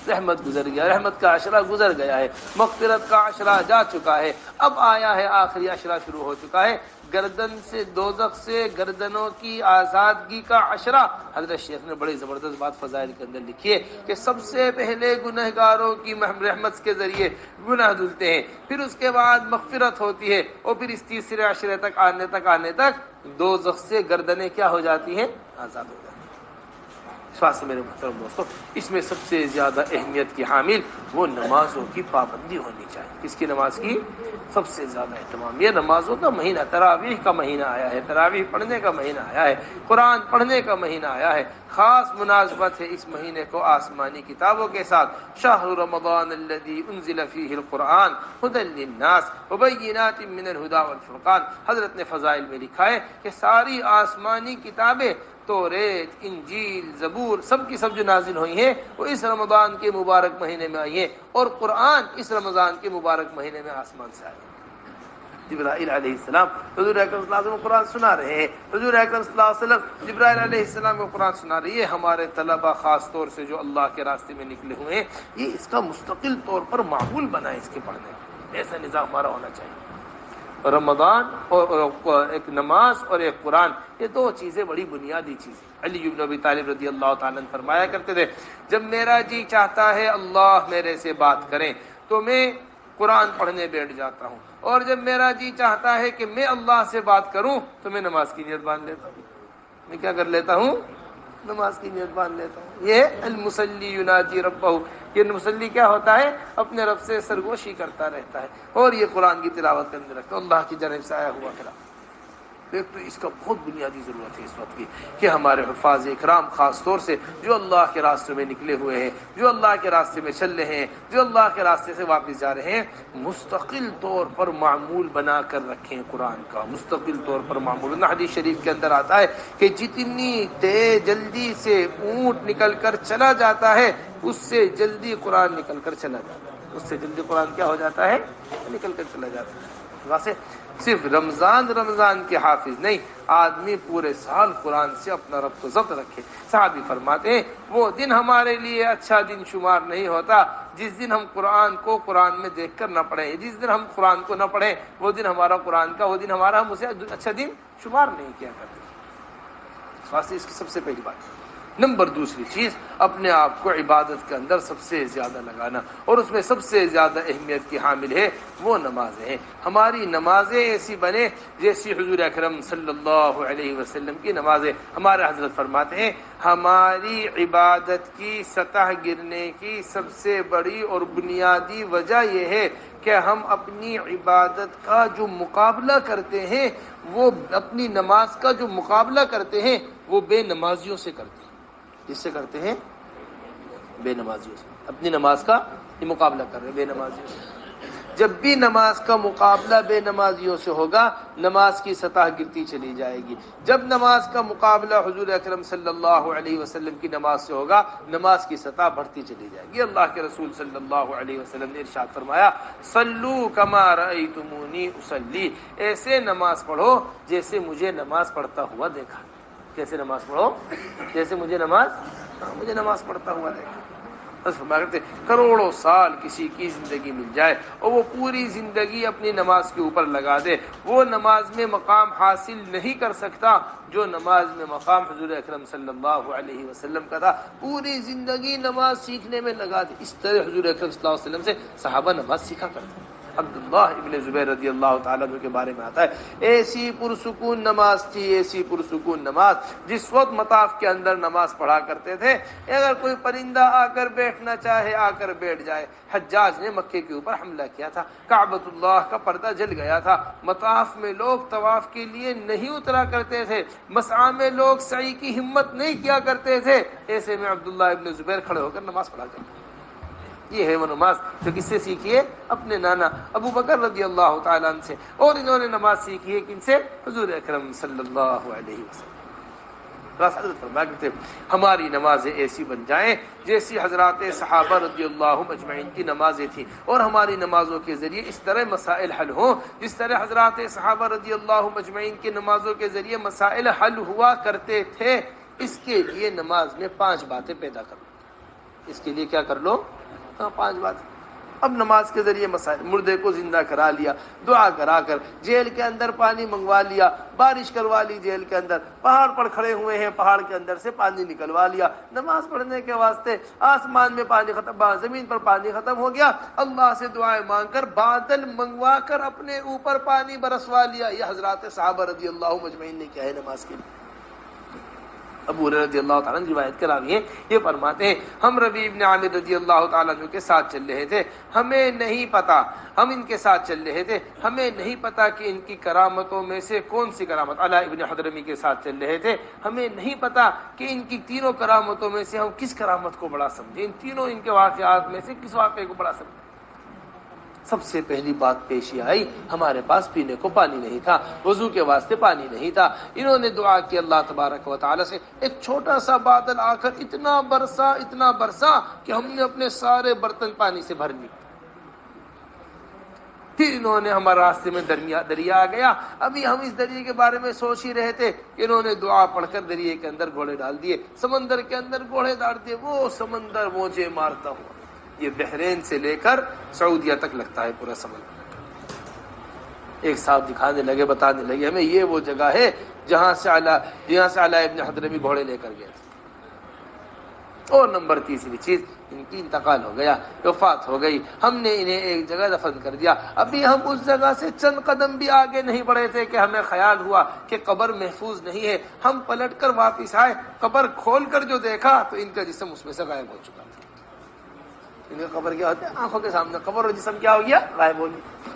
رحمت گزر گیا، رحمت کا عشرہ گزر گیا ہے، مغفرت کا عشرہ جا چکا ہے، اب آیا ہے آخری عشرہ شروع ہو چکا ہے، گردن سے دوزخ سے گردنوں کی آزادگی کا عشرہ. حضرت شیخ نے بڑی زبردست بات فضائل کے اندر لکھی ہے کہ سب سے پہلے گنہگاروں کی رحمت کے ذریعے گناہ دھلتے ہیں، پھر اس کے بعد مغفرت ہوتی ہے اور پھر اس تیسرے عشرے تک آنے تک دوزخ سے گردنیں کیا ہو جاتی ہیں؟ آزاد ہو جاتی ہیں. سے میرے محترم دوستو، اس میں سب سے زیادہ اہمیت کی حامل وہ نمازوں کی پابندی ہونی چاہیے. کس کی؟ نماز کی سب سے زیادہ اہتمام. یہ نمازوں کا مہینہ، تراویح کا مہینہ آیا ہے، تراویح پڑھنے کا مہینہ آیا ہے، قرآن پڑھنے کا مہینہ آیا ہے. خاص مناسبت ہے اس مہینے کو آسمانی کتابوں کے ساتھ. شہر رمضان الذی انزل فیہ القرآن ھدی للناس وبینات من الھدی والفرقان. حضرت نے فضائل میں لکھا ہے کہ ساری آسمانی کتابیں توریت، انجیل، زبور سب کی سب جو نازل ہوئی ہیں وہ اس رمضان کے مبارک مہینے میں آئی ہیں اور قرآن اس رمضان کے مبارک مہینے میں آسمان سے آئی. جبرائیل علیہ السلام حضور اکرم صلی اللہ علیہ وسلم کو قرآن سنا رہے ہیں. حضور اکرم صلی اللہ علیہ وسلم جبرائیل علیہ السلام کو قرآن سنا رہی ہے. ہمارے طلبہ خاص طور سے جو اللہ کے راستے میں نکلے ہوئے ہیں یہ اس کا مستقل طور پر معمول بنا ہے اس کے پڑھنے کا. ایسا نظام ہمارا ہونا چاہیے. رمضان اور ایک نماز اور ایک قرآن یہ دو چیزیں بڑی بنیادی چیزیں. علی بن ابی طالب رضی اللہ تعالیٰ عنہ فرمایا کرتے تھے جب میرا جی چاہتا ہے اللہ میرے سے بات کریں تو میں قرآن پڑھنے بیٹھ جاتا ہوں، اور جب میرا جی چاہتا ہے کہ میں اللہ سے بات کروں تو میں نماز کی نیت باندھ لیتا ہوں. میں کیا کر لیتا ہوں؟ نماز کی نیت باندھ لیتا ہوں. یہ المصلی یناجی ربہ، یہ مسلی کیا ہوتا ہے؟ اپنے رب سے سرگوشی کرتا رہتا ہے اور یہ قرآن کی تلاوت کرنے رکھتا ہے، اللہ کی جانب سے آیا ہوا کلام. ایک تو اس کا بہت بنیادی ضرورت ہے اس وقت کی کہ ہمارے حفاظ اکرام خاص طور سے جو اللہ کے راستے میں نکلے ہوئے ہیں، جو اللہ کے راستے میں چل رہے ہیں، جو اللہ کے راستے سے واپس جا رہے ہیں، مستقل طور پر معمول بنا کر رکھیں قرآن کا. مستقل طور پر معمول. حدیث شریف کے اندر آتا ہے کہ جتنی تیز جلدی سے اونٹ نکل کر چلا جاتا ہے اس سے جلدی قرآن نکل کر چلا جاتا ہے. اس سے جلدی قرآن کیا ہو جاتا ہے؟ نکل کر چلا جاتا ہے. واسے صرف رمضان کے حافظ نہیں، آدمی پورے سال قرآن سے اپنا رب کو ضبط رکھے. صحابی فرماتے ہیں وہ دن ہمارے لیے اچھا دن شمار نہیں ہوتا جس دن ہم قرآن کو قرآن میں دیکھ کر نہ پڑھیں. جس دن ہم قرآن کو نہ پڑھیں وہ دن ہمارا قرآن کا، وہ دن ہمارا ہم اسے اچھا دن شمار نہیں کیا کرتے. واسطے اس کی سب سے پہلی بات. نمبر دوسری چیز اپنے آپ کو عبادت کے اندر سب سے زیادہ لگانا، اور اس میں سب سے زیادہ اہمیت کی حامل ہے وہ نمازیں ہیں. ہماری نمازیں ایسی بنے جیسی حضور اکرم صلی اللہ علیہ وسلم کی نمازیں. ہمارے حضرت فرماتے ہیں ہماری عبادت کی سطح گرنے کی سب سے بڑی اور بنیادی وجہ یہ ہے کہ ہم اپنی عبادت کا جو مقابلہ کرتے ہیں، وہ اپنی نماز کا جو مقابلہ کرتے ہیں وہ بے نمازیوں سے کرتے ہیں. جس سے کرتے ہیں؟ بے نمازیوں سے. اپنی نماز کا یہ مقابلہ کر رہے ہیں بے نمازیوں سے. جب بھی نماز کا مقابلہ بے نمازیوں سے ہوگا نماز کی سطح گرتی چلی جائے گی. جب نماز کا مقابلہ حضور اکرم صلی اللہ علیہ وسلم کی نماز سے ہوگا نماز کی سطح بڑھتی چلی جائے گی. اللہ کے رسول صلی اللہ علیہ وسلم نے ارشاد فرمایا صلو کما رأیتمونی اصلی، ایسے نماز پڑھو جیسے مجھے نماز پڑھتا ہوا دیکھا. کیسے نماز پڑھو؟ جیسے مجھے نماز پڑھتا ہوا دیکھا. کروڑوں سال کسی کی زندگی مل جائے اور وہ پوری زندگی اپنی نماز کے اوپر لگا دے، وہ نماز میں مقام حاصل نہیں کر سکتا جو نماز میں مقام حضور اکرم صلی اللہ علیہ وسلم کا تھا. پوری زندگی نماز سیکھنے میں لگا دے. اس طرح حضور اکرم صلی اللہ علیہ وسلم سے صحابہ نماز سیکھا کرتے. عبداللہ ابن زبیر رضی اللہ تعالیٰ عنہ کے بارے میں آتا ہے، ایسی پرسکون نماز تھی، ایسی پرسکون نماز، جس وقت مطاف کے اندر نماز پڑھا کرتے تھے اگر کوئی پرندہ آ کر بیٹھنا چاہے آ کر بیٹھ جائے۔ حجاج نے مکے کے اوپر حملہ کیا تھا، کعبۃ اللہ کا پردہ جل گیا تھا، مطاف میں لوگ طواف کے لیے نہیں اترا کرتے تھے، مسعی میں لوگ سعی کی ہمت نہیں کیا کرتے تھے، ایسے میں عبداللہ ابن زبیر کھڑے ہو کر نماز پڑھا کرتے تھے۔ یہ ہے وہ نماز جو کس سے سیکھی ہے؟ اپنے نانا ابو بکر رضی اللہ تعالیٰ عنہ سے، اور انہوں نے نماز سیکھی ہے کن سے؟ حضور اکرم صلی اللہ علیہ وسلم۔ حضرت فرمایا کہ ہماری نمازیں ایسی بن جائیں جیسی حضرات صحابہ رضی اللہ اجمعین کی نمازیں تھیں، اور ہماری نمازوں کے ذریعے اس طرح مسائل حل ہوں جس طرح حضرات صحابہ رضی اللہ اجمعین کی نمازوں کے ذریعے مسائل حل ہوا کرتے تھے۔ اس کے لیے نماز میں 5 باتیں پیدا کر لو۔ اس کے لیے کیا کر لو؟ 5 باتیں۔ اب نماز کے ذریعے مسائل، مردے کو زندہ کرا لیا، دعا کرا کر، جیل کے اندر پانی منگوا لیا، بارش کروا لی جیل کے اندر، پہاڑ پر کھڑے ہوئے ہیں پہاڑ کے اندر سے پانی نکلوا لیا، نماز پڑھنے کے واسطے آسمان میں پانی ختم، زمین پر پانی ختم ہو گیا، اللہ سے دعائیں مانگ کر بادل منگوا کر اپنے اوپر پانی برسوا لیا۔ یہ حضرات صحابہ رضی اللہ اجمعین نے کیا ہے نماز کے لیے۔ ابو ہریرہ رضی اللہ تعالیٰ عنہ روایت کراوی ہے، یہ فرماتے ہیں ہم ربیع بن عامر رضی اللہ تعالیٰ عنہ کے ساتھ چل رہے تھے، ہمیں نہیں پتا، ہم ان کے ساتھ چل رہے تھے، ہمیں نہیں پتا کہ ان کی کرامتوں میں سے کون سی کرامت، علاء ابن حضرمی کے ساتھ چل رہے تھے، ہمیں نہیں پتا کہ ان کی تینوں کرامتوں میں سے ہم کس کرامت کو بڑا سمجھیں، ان تینوں ان کے واقعات میں سے کس واقعے کو بڑا سمجھیں۔ سب سے پہلی بات پیش آئی، ہمارے پاس پینے کو پانی نہیں تھا، وضو کے واسطے پانی نہیں تھا، انہوں نے دعا کی اللہ تبارک و تعالی سے، ایک چھوٹا سا بادل آ کر اتنا برسا کہ ہم نے اپنے سارے برتن پانی سے بھر لی۔ پھر انہوں نے ہمارے راستے میں دریا آ گیا، ابھی ہم اس دریا کے بارے میں سوچ ہی رہے تھے، انہوں نے دعا پڑھ کر دریا کے اندر گھوڑے ڈال دیے، سمندر کے اندر گھوڑے ڈال دیے، وہ سمندر موجیں مارتا ہوا، یہ بحرین سے لے کر سعودیہ تک لگتا ہے پورا سمندر۔ ایک صاحب دکھانے لگے، بتانے لگے ہمیں یہ وہ جگہ ہے جہاں سے علاء ابن حضرمی گھوڑے لے کر گئے تھے۔ اور نمبر تیسری چیز، ان کی انتقال ہو گیا، وفات ہو گئی، ہم نے انہیں ایک جگہ دفن کر دیا، ابھی ہم اس جگہ سے چند قدم بھی آگے نہیں بڑھے تھے کہ ہمیں خیال ہوا کہ قبر محفوظ نہیں ہے، ہم پلٹ کر واپس آئے، قبر کھول کر جو دیکھا تو ان کا جسم اس میں سے غائب ہو چکا تھا۔ ان کا قبر کیا ہوتا ہے؟ آنکھوں کے سامنے قبر اور جسم کیا ہو گیا؟ غائب ہو گیا۔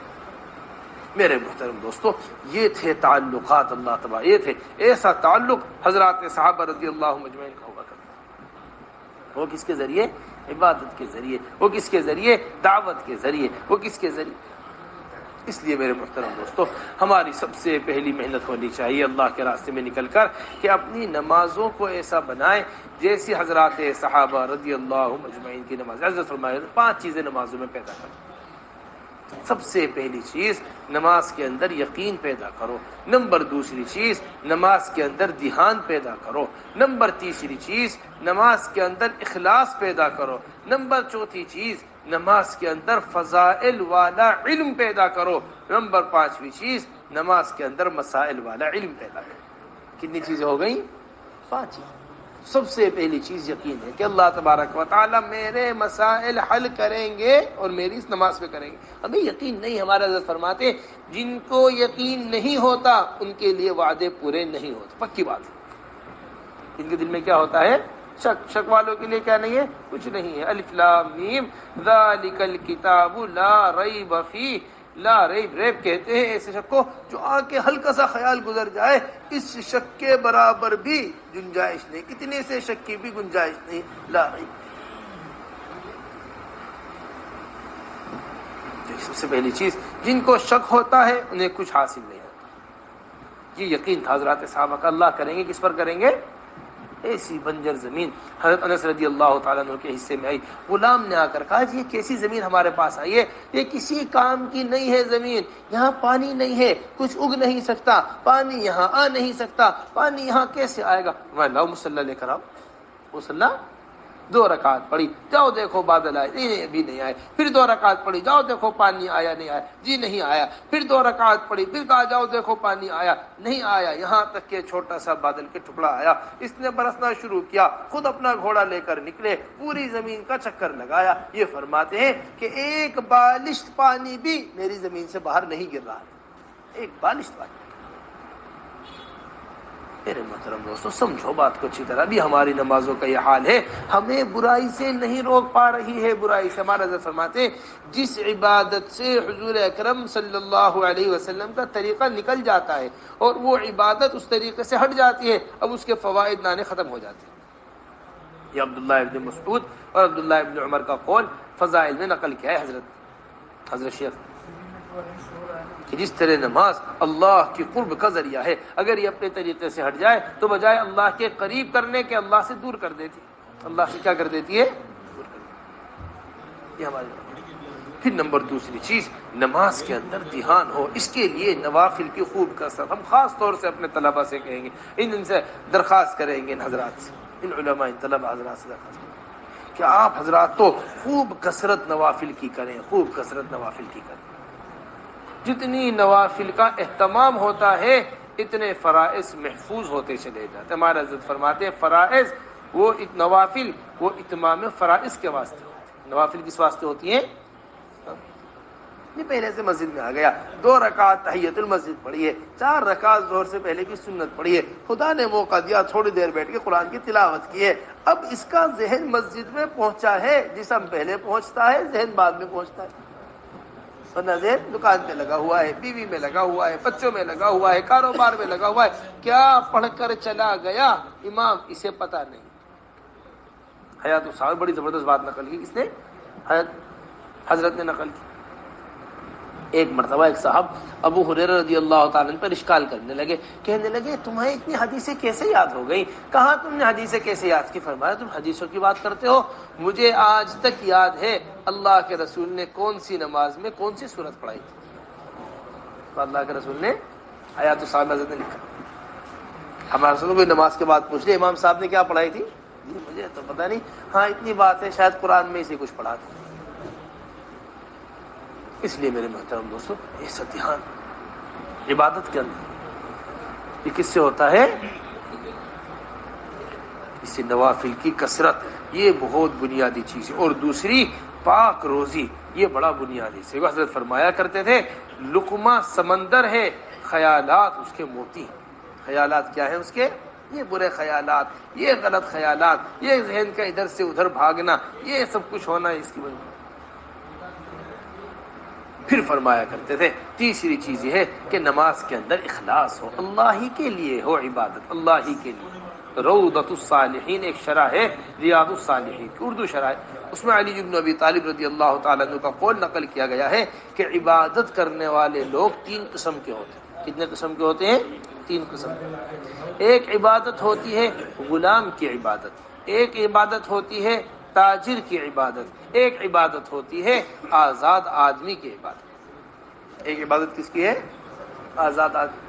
میرے محترم دوستو، یہ تھے تعلقات اللہ تبارک، یہ تھے ایسا تعلق حضرات صحابہ رضی اللہ مجمعین کا ہوا کرتا۔ وہ کس کے ذریعے؟ عبادت کے ذریعے، وہ کس کے ذریعے؟ دعوت کے ذریعے، وہ کس کے ذریعے؟ اس لیے میرے محترم دوستو، ہماری سب سے پہلی محنت ہونی چاہیے اللہ کے راستے میں نکل کر کہ اپنی نمازوں کو ایسا بنائیں جیسی حضرات صحابہ رضی اللہ مجمعین کی نماز۔ حضرت فرمایا 5 چیزیں نمازوں میں پیدا کریں۔ سب سے پہلی چیز، نماز کے اندر یقین پیدا کرو۔ نمبر دوسری چیز، نماز کے اندر دھیان پیدا کرو۔ نمبر تیسری چیز، نماز کے اندر اخلاص پیدا کرو۔ نمبر چوتھی چیز، نماز کے اندر فضائل والا علم پیدا کرو۔ نمبر 5ویں چیز، نماز کے اندر مسائل والا علم پیدا کرو۔ کتنی چیزیں ہو گئیں؟ 5 چیزیں۔ سب سے پہلی چیز یقین ہے کہ اللہ تبارک و تعالی میرے مسائل حل کریں گے اور میری اس نماز پہ کریں گے۔ ہمیں یقین نہیں، ہمارا حضرت فرماتے ہیں جن کو یقین نہیں ہوتا ان کے لیے وعدے پورے نہیں ہوتے، پکی بات ہے۔ ان کے دل میں کیا ہوتا ہے؟ شک والوں کے لیے کیا نہیں ہے؟ کچھ نہیں ہے۔ الف لام میم ذالک الکتاب لا ریب فیہ، لا ریب، ریب کہتے ہیں ایسے شک کو جو آ کے ہلکا سا خیال گزر جائے، اس شک کے برابر بھی گنجائش نہیں، کتنے سے شک کی بھی گنجائش نہیں، لا ریب۔ سب سے پہلی چیز، جن کو شک ہوتا ہے انہیں کچھ حاصل نہیں ہوتا۔ یہ یقین تھا حضرات صحابہ کا، اللہ کریں گے، کس پر کریں گے؟ ایسی بنجر زمین حضرت انس رضی اللہ تعالیٰ عنہ کے حصے میں آئی، غلام نے آ کر کہا جی یہ کیسی زمین ہمارے پاس آئی ہے، یہ کسی کام کی نہیں ہے زمین، یہاں پانی نہیں ہے، کچھ اگ نہیں سکتا، پانی یہاں آ نہیں سکتا، پانی یہاں کیسے آئے گا؟ میں لاؤ مسلح لے کر آؤ، مسلح 2 رکعت پڑھی، جاؤ دیکھو بادل آئے، نہیں ابھی نہیں آئے، پھر 2 رکعت پڑھی، جاؤ دیکھو پانی آیا نہیں آیا، جی نہیں آیا، پھر 2 رکعت پڑھی، پھر کہا جاؤ دیکھو پانی آیا نہیں آیا، یہاں تک کہ چھوٹا سا بادل کے ٹکڑا آیا، اس نے برسنا شروع کیا، خود اپنا گھوڑا لے کر نکلے، پوری زمین کا چکر لگایا۔ یہ فرماتے ہیں کہ ایک بالشت پانی بھی میری زمین سے باہر نہیں گر رہا ہے، ایک بالشت پانی۔ میرے محترم دوستو سمجھو بات کو اچھی طرح، بھی ہماری نمازوں کا یہ حال ہے، ہمیں برائی سے نہیں روک پا رہی ہے، برائی سے۔ ہمارا حضرت فرماتے ہیں جس عبادت سے حضور اکرم صلی اللہ علیہ وسلم کا طریقہ نکل جاتا ہے اور وہ عبادت اس طریقے سے ہٹ جاتی ہے، اب اس کے فوائد نانے ختم ہو جاتے ہیں۔ یہ عبداللہ ابن مسعود اور عبداللہ ابن عمر کا قول فضائل میں نقل کیا ہے حضرت شیخ، کہ جس طرح نماز اللہ کی قرب کا ذریعہ ہے، اگر یہ اپنے طریقے سے ہٹ جائے تو بجائے اللہ کے قریب کرنے کے اللہ سے دور کر دیتی، اللہ سے کیا کر دیتی ہے؟ دور کر دیتی۔ یہ ہماری پھر نمبر دوسری چیز، نماز کے اندر دھیان ہو، اس کے لیے نوافل کی خوب کثرت۔ ہم خاص طور سے اپنے طلبہ سے کہیں گے، ان سے درخواست کریں گے، ان حضرات سے، ان علماء ان طلبہ حضرات سے درخواست کریں کہ آپ حضرات تو خوب کثرت نوافل کی کریں، خوب کثرت نوافل کی کریں۔ جتنی نوافل کا اہتمام ہوتا ہے اتنے فرائض محفوظ ہوتے چلے جاتے۔ ہمارا حضرت فرماتے ہیں فرائض وہ نوافل وہ اتمام فرائض کے واسطے ہوتے ہیں۔ نوافل کس واسطے ہوتی ہیں؟ یہ پہلے سے مسجد میں آ گیا، 2 رکعت تحیت المسجد پڑھی ہے، 4 رکعت ظہر سے پہلے کی سنت پڑھی ہے، خدا نے موقع دیا تھوڑی دیر بیٹھ کے قرآن کی تلاوت کی ہے، اب اس کا ذہن مسجد میں پہنچا ہے، جسم پہلے پہنچتا ہے ذہن بعد میں پہنچتا ہے، ورنہ ذہن دکان پہ لگا ہوا ہے، بیوی میں لگا ہوا ہے، بچوں میں لگا ہوا ہے، کاروبار میں لگا ہوا ہے، کیا پڑھ کر چلا گیا امام اسے پتہ نہیں۔ حیات الصحابہ بڑی زبردست بات نقل کی، کس نے؟ حضرت نے نقل کی۔ ایک مرتبہ ایک صاحب ابو ہریرہ رضی اللہ تعالیٰ عنہ پر اشکال کرنے لگے، کہنے لگے تمہیں اتنی حدیثیں کیسے یاد ہو گئی؟ کہاں تم نے حدیثیں کیسے یاد کی؟ فرمایا تم حدیثوں کی بات کرتے ہو، مجھے آج تک یاد ہے اللہ کے رسول نے کون سی نماز میں کون سی سورت پڑھائی تھی۔ تو اللہ کے رسول نے حیات الصحابہ حضرت نے لکھا، ہمارے رسول کوئی نماز کے بعد پوچھ لے امام صاحب نے کیا پڑھائی تھی، جی مجھے تو پتہ نہیں، ہاں اتنی بات ہے شاید قرآن میں اسے کچھ پڑھا تھا۔ اس لیے میرے محترم دوستو یہ سب دھیان عبادت کے اندر یہ کس سے ہوتا ہے؟ اس سے نوافل کی کثرت، یہ بہت بنیادی چیز ہے۔ اور دوسری پاک روزی، یہ بڑا بنیادی سے حضرت فرمایا کرتے تھے لقمہ سمندر ہے، خیالات اس کے موتی ہیں۔ خیالات کیا ہیں اس کے؟ یہ برے خیالات، یہ غلط خیالات، یہ ذہن کا ادھر سے ادھر بھاگنا، یہ سب کچھ ہونا ہے اس کی وجہ۔ پھر فرمایا کرتے تھے تیسری چیز یہ ہے کہ نماز کے اندر اخلاص ہو، اللہ ہی کے لیے ہو عبادت، اللہ ہی کے لیے۔ روضۃ الصالحین ایک شرح ہے ریاض الصالحین کی، اردو شرح ہے، اس میں علی بن ابی طالب رضی اللہ تعالیٰ عنہ کا قول نقل کیا گیا ہے کہ عبادت کرنے والے لوگ 3 قسم کے ہوتے ہیں۔ کتنے قسم کے ہوتے ہیں؟ 3 قسم کے۔ ایک عبادت ہوتی ہے غلام کی عبادت، ایک عبادت ہوتی ہے تاجر کی عبادت، ایک عبادت ہوتی ہے آزاد آدمی کی عبادت۔ ایک عبادت کس کی ہے؟ آزاد آدمی۔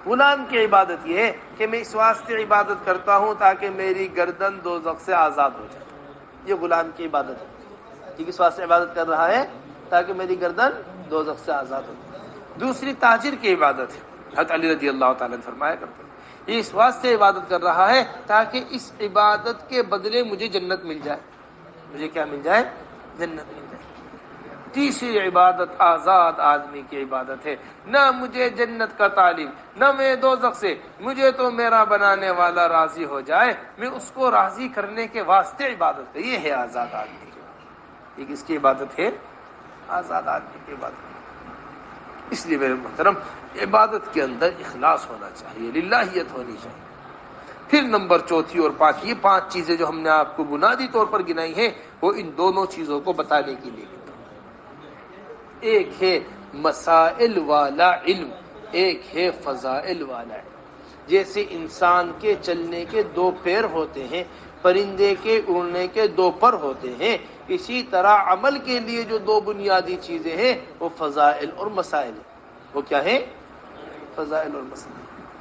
غلام کی عبادت یہ ہے کہ میں اس واسطے عبادت کرتا ہوں تاکہ میری گردن دوزخ سے آزاد ہو جائے، یہ غلام کی عبادت ہے۔ یہ کس واسطے عبادت کر رہا ہے؟ تاکہ میری گردن دوزخ سے آزاد ہو جائے۔ دوسری تاجر کی عبادت ہے، حضرت علی رضی اللہ تعالیٰ نے فرمایا کرتے ہیں یہ اس واسطے عبادت کر رہا ہے تاکہ اس عبادت کے بدلے مجھے جنت مل جائے، مجھے کیا مل جائے؟ جنت مل جائے۔ تیسری عبادت آزاد آدمی کی عبادت ہے، نہ مجھے جنت کا طالب، نہ میں دوزخ سے، مجھے تو میرا بنانے والا راضی ہو جائے، میں اس کو راضی کرنے کے واسطے عبادت ہے۔ یہ ہے آزاد آدمی کی عبادت۔ یہ کس کی عبادت ہے؟ آزاد آدمی کی عبادت۔ اس لیے میرے محترم عبادت کے اندر اخلاص ہونا چاہیے، للہیت ہونی چاہیے۔ پھر نمبر چوتھی اور 5، یہ 5 چیزیں جو ہم نے آپ کو بنیادی طور پر گنائی ہیں وہ ان دونوں چیزوں کو بتانے کے لیے۔ ایک ہے مسائل والا علم، ایک ہے فضائل والا علم۔ جیسے انسان کے چلنے کے 2 پیر ہوتے ہیں، پرندے کے اڑنے کے 2 پر ہوتے ہیں، اسی طرح عمل کے لیے جو 2 بنیادی چیزیں ہیں وہ فضائل اور مسائل ہیں۔ وہ کیا ہے؟ فضائل اور مسائل۔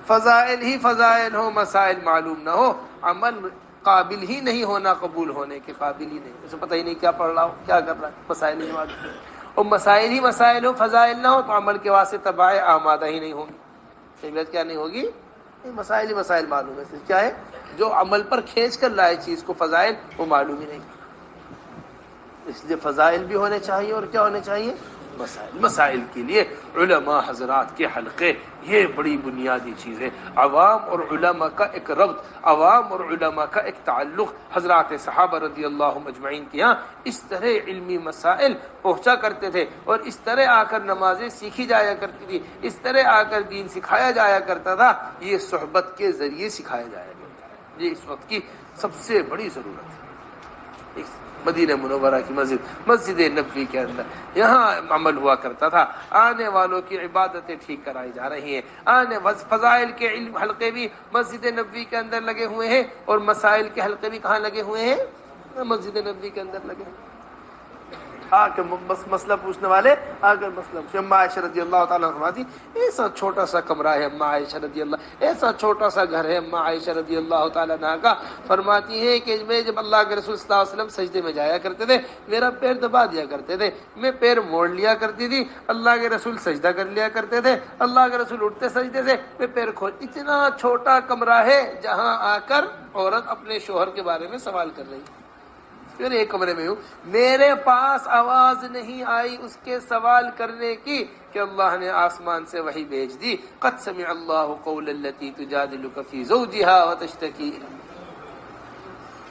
فضائل ہی فضائل ہو، مسائل معلوم نہ ہو، عمل قابل ہی نہیں ہونا، قبول ہونے کے قابل ہی نہیں، اسے پتہ ہی نہیں کیا پڑھ رہا ہو، کیا کر رہا ہے، مسائل ہی معلوم ہے۔ اور مسائل ہی مسائل ہو، فضائل نہ ہو تو عمل کے واسطے تباہ آمادہ ہی نہیں ہوں گی، طبیعت کیا نہیں ہوگی، مسائل ہی مسائل معلوم ہے، پھر کیا ہے جو عمل پر کھینچ کر لائے چیز کو، فضائل وہ معلوم ہی نہیں۔ اس لیے فضائل بھی ہونے چاہیے اور کیا ہونے چاہیے، مسائل۔ مسائل کے لیے علماء حضرات کے حلقے یہ بڑی بنیادی چیز ہے۔ عوام اور علماء کا ایک ربط، عوام اور علماء کا ایک تعلق، حضرات صحابہ رضی اللہ اجمعین کے یہاں اس طرح علمی مسائل پہنچا کرتے تھے، اور اس طرح آ کر نمازیں سیکھی جایا کرتی تھی، اس طرح آ کر دین سکھایا جایا کرتا تھا۔ یہ صحبت کے ذریعے سکھایا جایا کرتا ہے، یہ اس وقت کی سب سے بڑی ضرورت ہے۔ مدینہ منورہ کی مسجد نبوی کے اندر یہاں عمل ہوا کرتا تھا، آنے والوں کی عبادتیں ٹھیک کرائی جا رہی ہیں، آنے فضائل کے علم حلقے بھی مسجد نبوی کے اندر لگے ہوئے ہیں، اور مسائل کے حلقے بھی کہاں لگے ہوئے ہیں، مسجد نبوی کے اندر لگے ہیں۔ آ کے بس مسئلہ پوچھنے والے آ کر مسئلہ پوچھے۔ اما عائشہ رضی اللہ تعالیٰ فرماتی ایسا چھوٹا سا کمرہ ہے اما عائشہ رضی اللہ، ایسا چھوٹا سا گھر ہے اما عائشہ رضی اللہ تعالیٰ عنہا کا، فرماتی ہیں کہ میں جب اللہ کے رسول صلی اللہ علیہ وسلم سجدے میں جایا کرتے تھے، میرا پیر دبا دیا کرتے تھے، میں پیر موڑ لیا کرتی تھی، اللہ کے رسول سجدہ کر لیا کرتے تھے، اللہ کے رسول اٹھتے سجدے سے میں پیر کھول۔ اتنا چھوٹا کمرہ ہے جہاں آ کر عورت اپنے شوہر کے بارے میں سوال کر رہی ہے۔ پھر ایک کمرے میں ہوں، میرے پاس آواز نہیں آئی اس کے سوال کرنے کی کہ اللہ نے آسمان سے وحی بھیج دی، قد سمع اللہ قول التی تجادلک فی زوجہا وتشتکی۔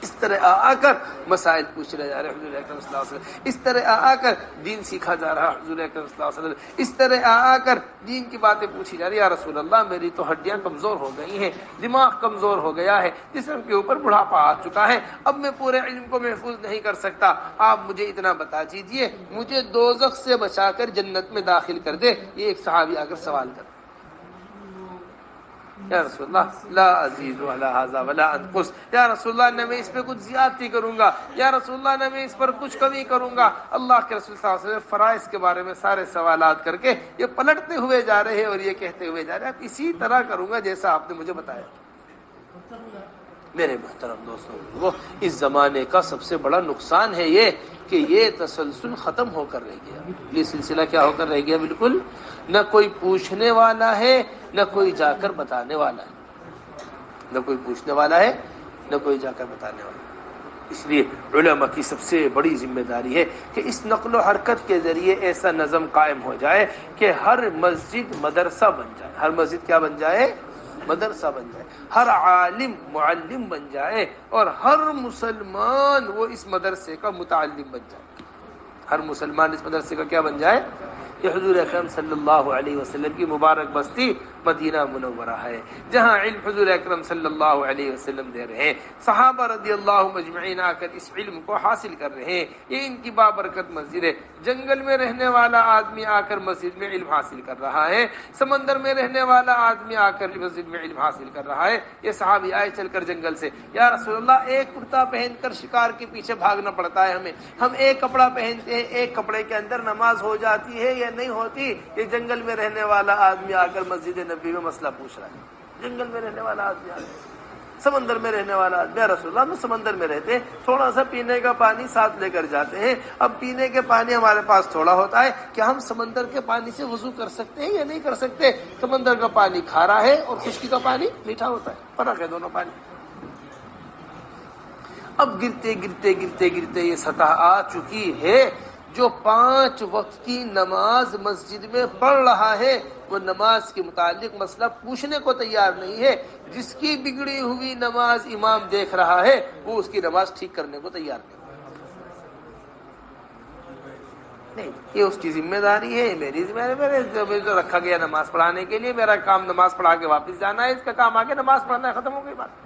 اس طرح آ کر مسائل پوچھ رہے جا رہے حضور اکرم صلی اللہ علیہ وسلم، اس طرح آ کر دین سیکھا جا رہا حضور اکرم صلی اللہ علیہ وسلم، اس طرح آ کر دین کی باتیں پوچھی جا رہی، یا رسول اللہ میری تو ہڈیاں کمزور ہو گئی ہیں، دماغ کمزور ہو گیا ہے، جسم کے اوپر بڑھاپا آ چکا ہے، اب میں پورے علم کو محفوظ نہیں کر سکتا، آپ مجھے اتنا بتا دیجئے مجھے دوزخ سے بچا کر جنت میں داخل کر دے۔ یہ ایک صحابی آ کر سوال کر، یا رسول اللہ لا ازید علی ھذا ولا انقص، یا رسول اللہ نہ میں اس پہ کچھ زیادتی کروں گا، یا رسول اللہ نہ میں اس پر کچھ کمی کروں گا۔ اللہ کے رسول صلی اللہ علیہ وسلم فرائض کے بارے میں سارے سوالات کر کے یہ پلٹتے ہوئے جا رہے ہیں اور یہ کہتے ہوئے جا رہے ہیں اسی طرح کروں گا جیسا آپ نے مجھے بتایا۔ میرے محترم دوستوں، وہ اس زمانے کا سب سے بڑا نقصان ہے یہ کہ یہ تسلسل ختم ہو کر رہ گیا، یہ سلسلہ کیا ہو کر رہ گیا، بالکل نہ کوئی پوچھنے والا ہے نہ کوئی جا کر بتانے والا ہے، نہ کوئی پوچھنے والا ہے نہ کوئی جا کر بتانے والا ہے۔ اس لیے علماء کی سب سے بڑی ذمہ داری ہے کہ اس نقل و حرکت کے ذریعے ایسا نظم قائم ہو جائے کہ ہر مسجد مدرسہ بن جائے، ہر مسجد کیا بن جائے، مدرسہ بن جائے، ہر عالم معلم بن جائے، اور ہر مسلمان وہ اس مدرسے کا متعلم بن جائے، ہر مسلمان اس مدرسے کا کیا بن جائے۔ یہ حضور اکرم صلی اللہ علیہ وسلم کی مبارک بستی مدینہ منورہ ہے، جہاں علم حضور اکرم صلی اللہ علیہ وسلم دے رہے ہیں، صحابہ رضی اللہ مجمعین آ کر اس علم کو حاصل کر رہے ہیں، یہ ان کی بابرکت مسجد ہے۔ جنگل میں رہنے والا آدمی آ کر مسجد میں علم حاصل کر رہا ہے، سمندر میں رہنے والا آدمی آ کر مسجد میں علم حاصل کر رہا ہے۔ یہ صحابی آئے چل کر جنگل سے، یا رسول اللہ ایک کرتا پہن کر شکار کے پیچھے بھاگنا پڑتا ہے ہمیں، ہم ایک کپڑا پہنتے ہیں، ایک کپڑے کے اندر نماز ہو جاتی ہے یا نہیں ہوتی؟ یہ جنگل میں رہنے والا آدمی آ کر مسجد نبی میں مسئلہ پوچھ رہا ہے، جنگل میں رہنے والا آدمی آ کر، سمندر میں رہنے والا آدمی، یا رسول اللہ ہم سمندر میں رہتے ہیں، تھوڑا سا پینے کا پانی ساتھ لے کر جاتے ہیں، اب پینے کے پانی ہمارے پاس تھوڑا ہوتا ہے، کیا ہم سمندر کے پانی سے وضو کر سکتے ہیں یا نہیں کر سکتے؟ سمندر کا پانی کھارا ہے اور خشکی کا پانی میٹھا ہوتا ہے، فرق ہے دونوں پانی۔ اب گرتے گرتے گرتے گرتے یہ سطح آ چکی ہے، جو 5 وقت کی نماز مسجد میں پڑھ رہا ہے وہ نماز کے متعلق مسئلہ پوچھنے کو تیار نہیں ہے، جس کی بگڑی ہوئی نماز امام دیکھ رہا ہے وہ اس کی نماز ٹھیک کرنے کو تیار نہیں، یہ اس کی ذمہ داری ہے، میری ذمہ داری، میرے جو رکھا گیا نماز پڑھانے کے لیے، میرا کام نماز پڑھا کے واپس جانا ہے، اس کا کام آگے نماز پڑھنا ہے، ختم ہو گئی بات۔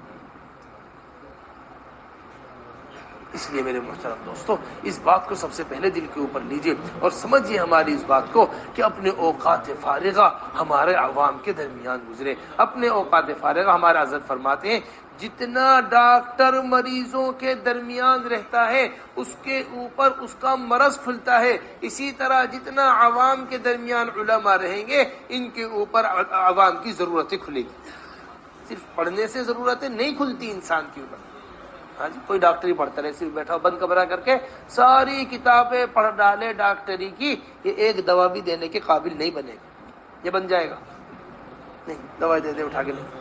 اس لیے میرے محترم دوستو، اس بات کو سب سے پہلے دل کے اوپر لیجئے اور سمجھیے ہماری اس بات کو کہ اپنے اوقات فارغہ ہمارے عوام کے درمیان گزرے، اپنے اوقات فارغہ ہمارے حضرت فرماتے ہیں جتنا ڈاکٹر مریضوں کے درمیان رہتا ہے اس کے اوپر اس کا مرض پھلتا ہے، اسی طرح جتنا عوام کے درمیان علماء رہیں گے ان کے اوپر عوام کی ضرورتیں کھلے گی۔ صرف پڑھنے سے ضرورتیں نہیں کھلتی انسان کے اوپر، ہاں جی، کوئی ڈاکٹری پڑھتا رہے، صرف بیٹھا بند کمرہ کر کے ساری کتابیں پڑھ ڈالے ڈاکٹری کی، یہ ایک دوا بھی دینے کے قابل نہیں بنے گا۔ یہ بن جائے گا؟ نہیں، دوا دے دے اٹھا کے نہیں۔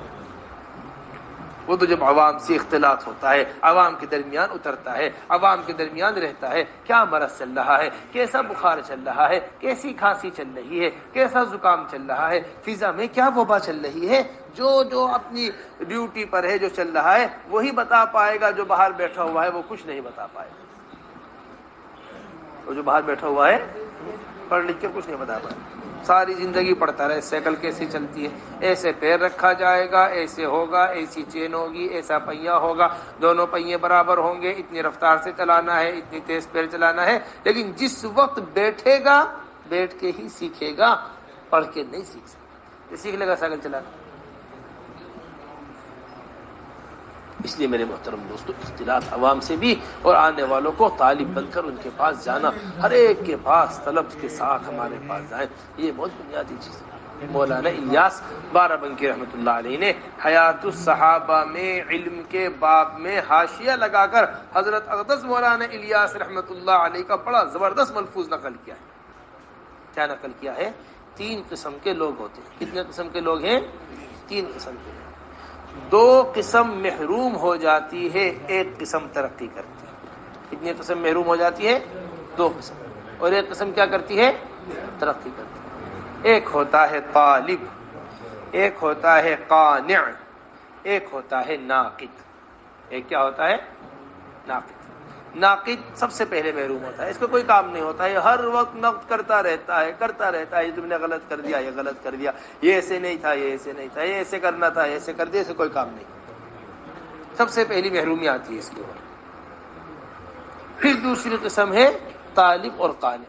وہ تو جب عوام سے اختلاط ہوتا ہے، عوام کے درمیان اترتا ہے، عوام کے درمیان رہتا ہے، کیا مرض چل رہا ہے، کیسا بخار چل رہا ہے، کیسی کھانسی چل رہی ہے، کیسا زکام چل رہا ہے، فضا میں کیا وبا چل رہی ہے، جو اپنی ڈیوٹی پر ہے، جو چل رہا ہے وہی بتا پائے گا، جو باہر بیٹھا ہوا ہے وہ کچھ نہیں بتا پائے گا۔ وہ جو باہر بیٹھا ہوا ہے پڑھ لکھ کے کچھ نہیں بتا پائے گا، ساری زندگی پڑھتا رہے سائیکل کیسی چلتی ہے، ایسے پیر رکھا جائے گا، ایسے ہوگا، ایسی چین ہوگی، ایسا پہیا ہوگا، دونوں پہیے برابر ہوں گے، اتنی رفتار سے چلانا ہے، اتنی تیز پیر چلانا ہے۔ لیکن جس وقت بیٹھے گا بیٹھ کے ہی سیکھے گا، پڑھ کے نہیں سیکھ سکتا، سیکھ لے گا سائیکل چلانا۔ اس لیے میرے محترم دوستو، اختلاط عوام سے بھی اور آنے والوں کو طالب بن کر ان کے پاس جانا، ہر ایک کے پاس طلب کے ساتھ ہمارے پاس جائیں، یہ بہت بنیادی چیز ہے۔ مولانا الیاس بارابنکی رحمۃ اللہ علیہ نے حیات الصحابہ میں علم کے باب میں حاشیہ لگا کر حضرت اقدس مولانا الیاس رحمۃ اللہ علیہ کا بڑا زبردست ملفوظ نقل کیا ہے۔ کیا نقل کیا ہے؟ 3 قسم کے لوگ ہوتے ہیں۔ کتنے قسم کے لوگ ہیں؟ 3 قسم کے لوگ۔ 2 قسم محروم ہو جاتی ہے، 1 قسم ترقی کرتی ہے۔ کتنی قسم محروم ہو جاتی ہے؟ 2 قسم، اور 1 قسم کیا کرتی ہے؟ ترقی کرتی ہے۔ ایک ہوتا ہے طالب، ایک ہوتا ہے قانع، ایک ہوتا ہے ناقد۔ ایک کیا ہوتا ہے؟ ناقد۔ ناقد سب سے پہلے محروم ہوتا ہے، اس کو کوئی کام نہیں ہوتا ہے، ہر وقت نقد کرتا رہتا ہے، یہ تم نے غلط کر دیا، یہ غلط کر دیا، یہ ایسے نہیں تھا، یہ ایسے نہیں تھا، یہ ایسے کرنا تھا، ایسے کر دیا، اسے کوئی کام نہیں۔ سب سے پہلی محرومی آتی ہے اس کے اوپر۔ پھر دوسری قسم ہے طالب اور قانع۔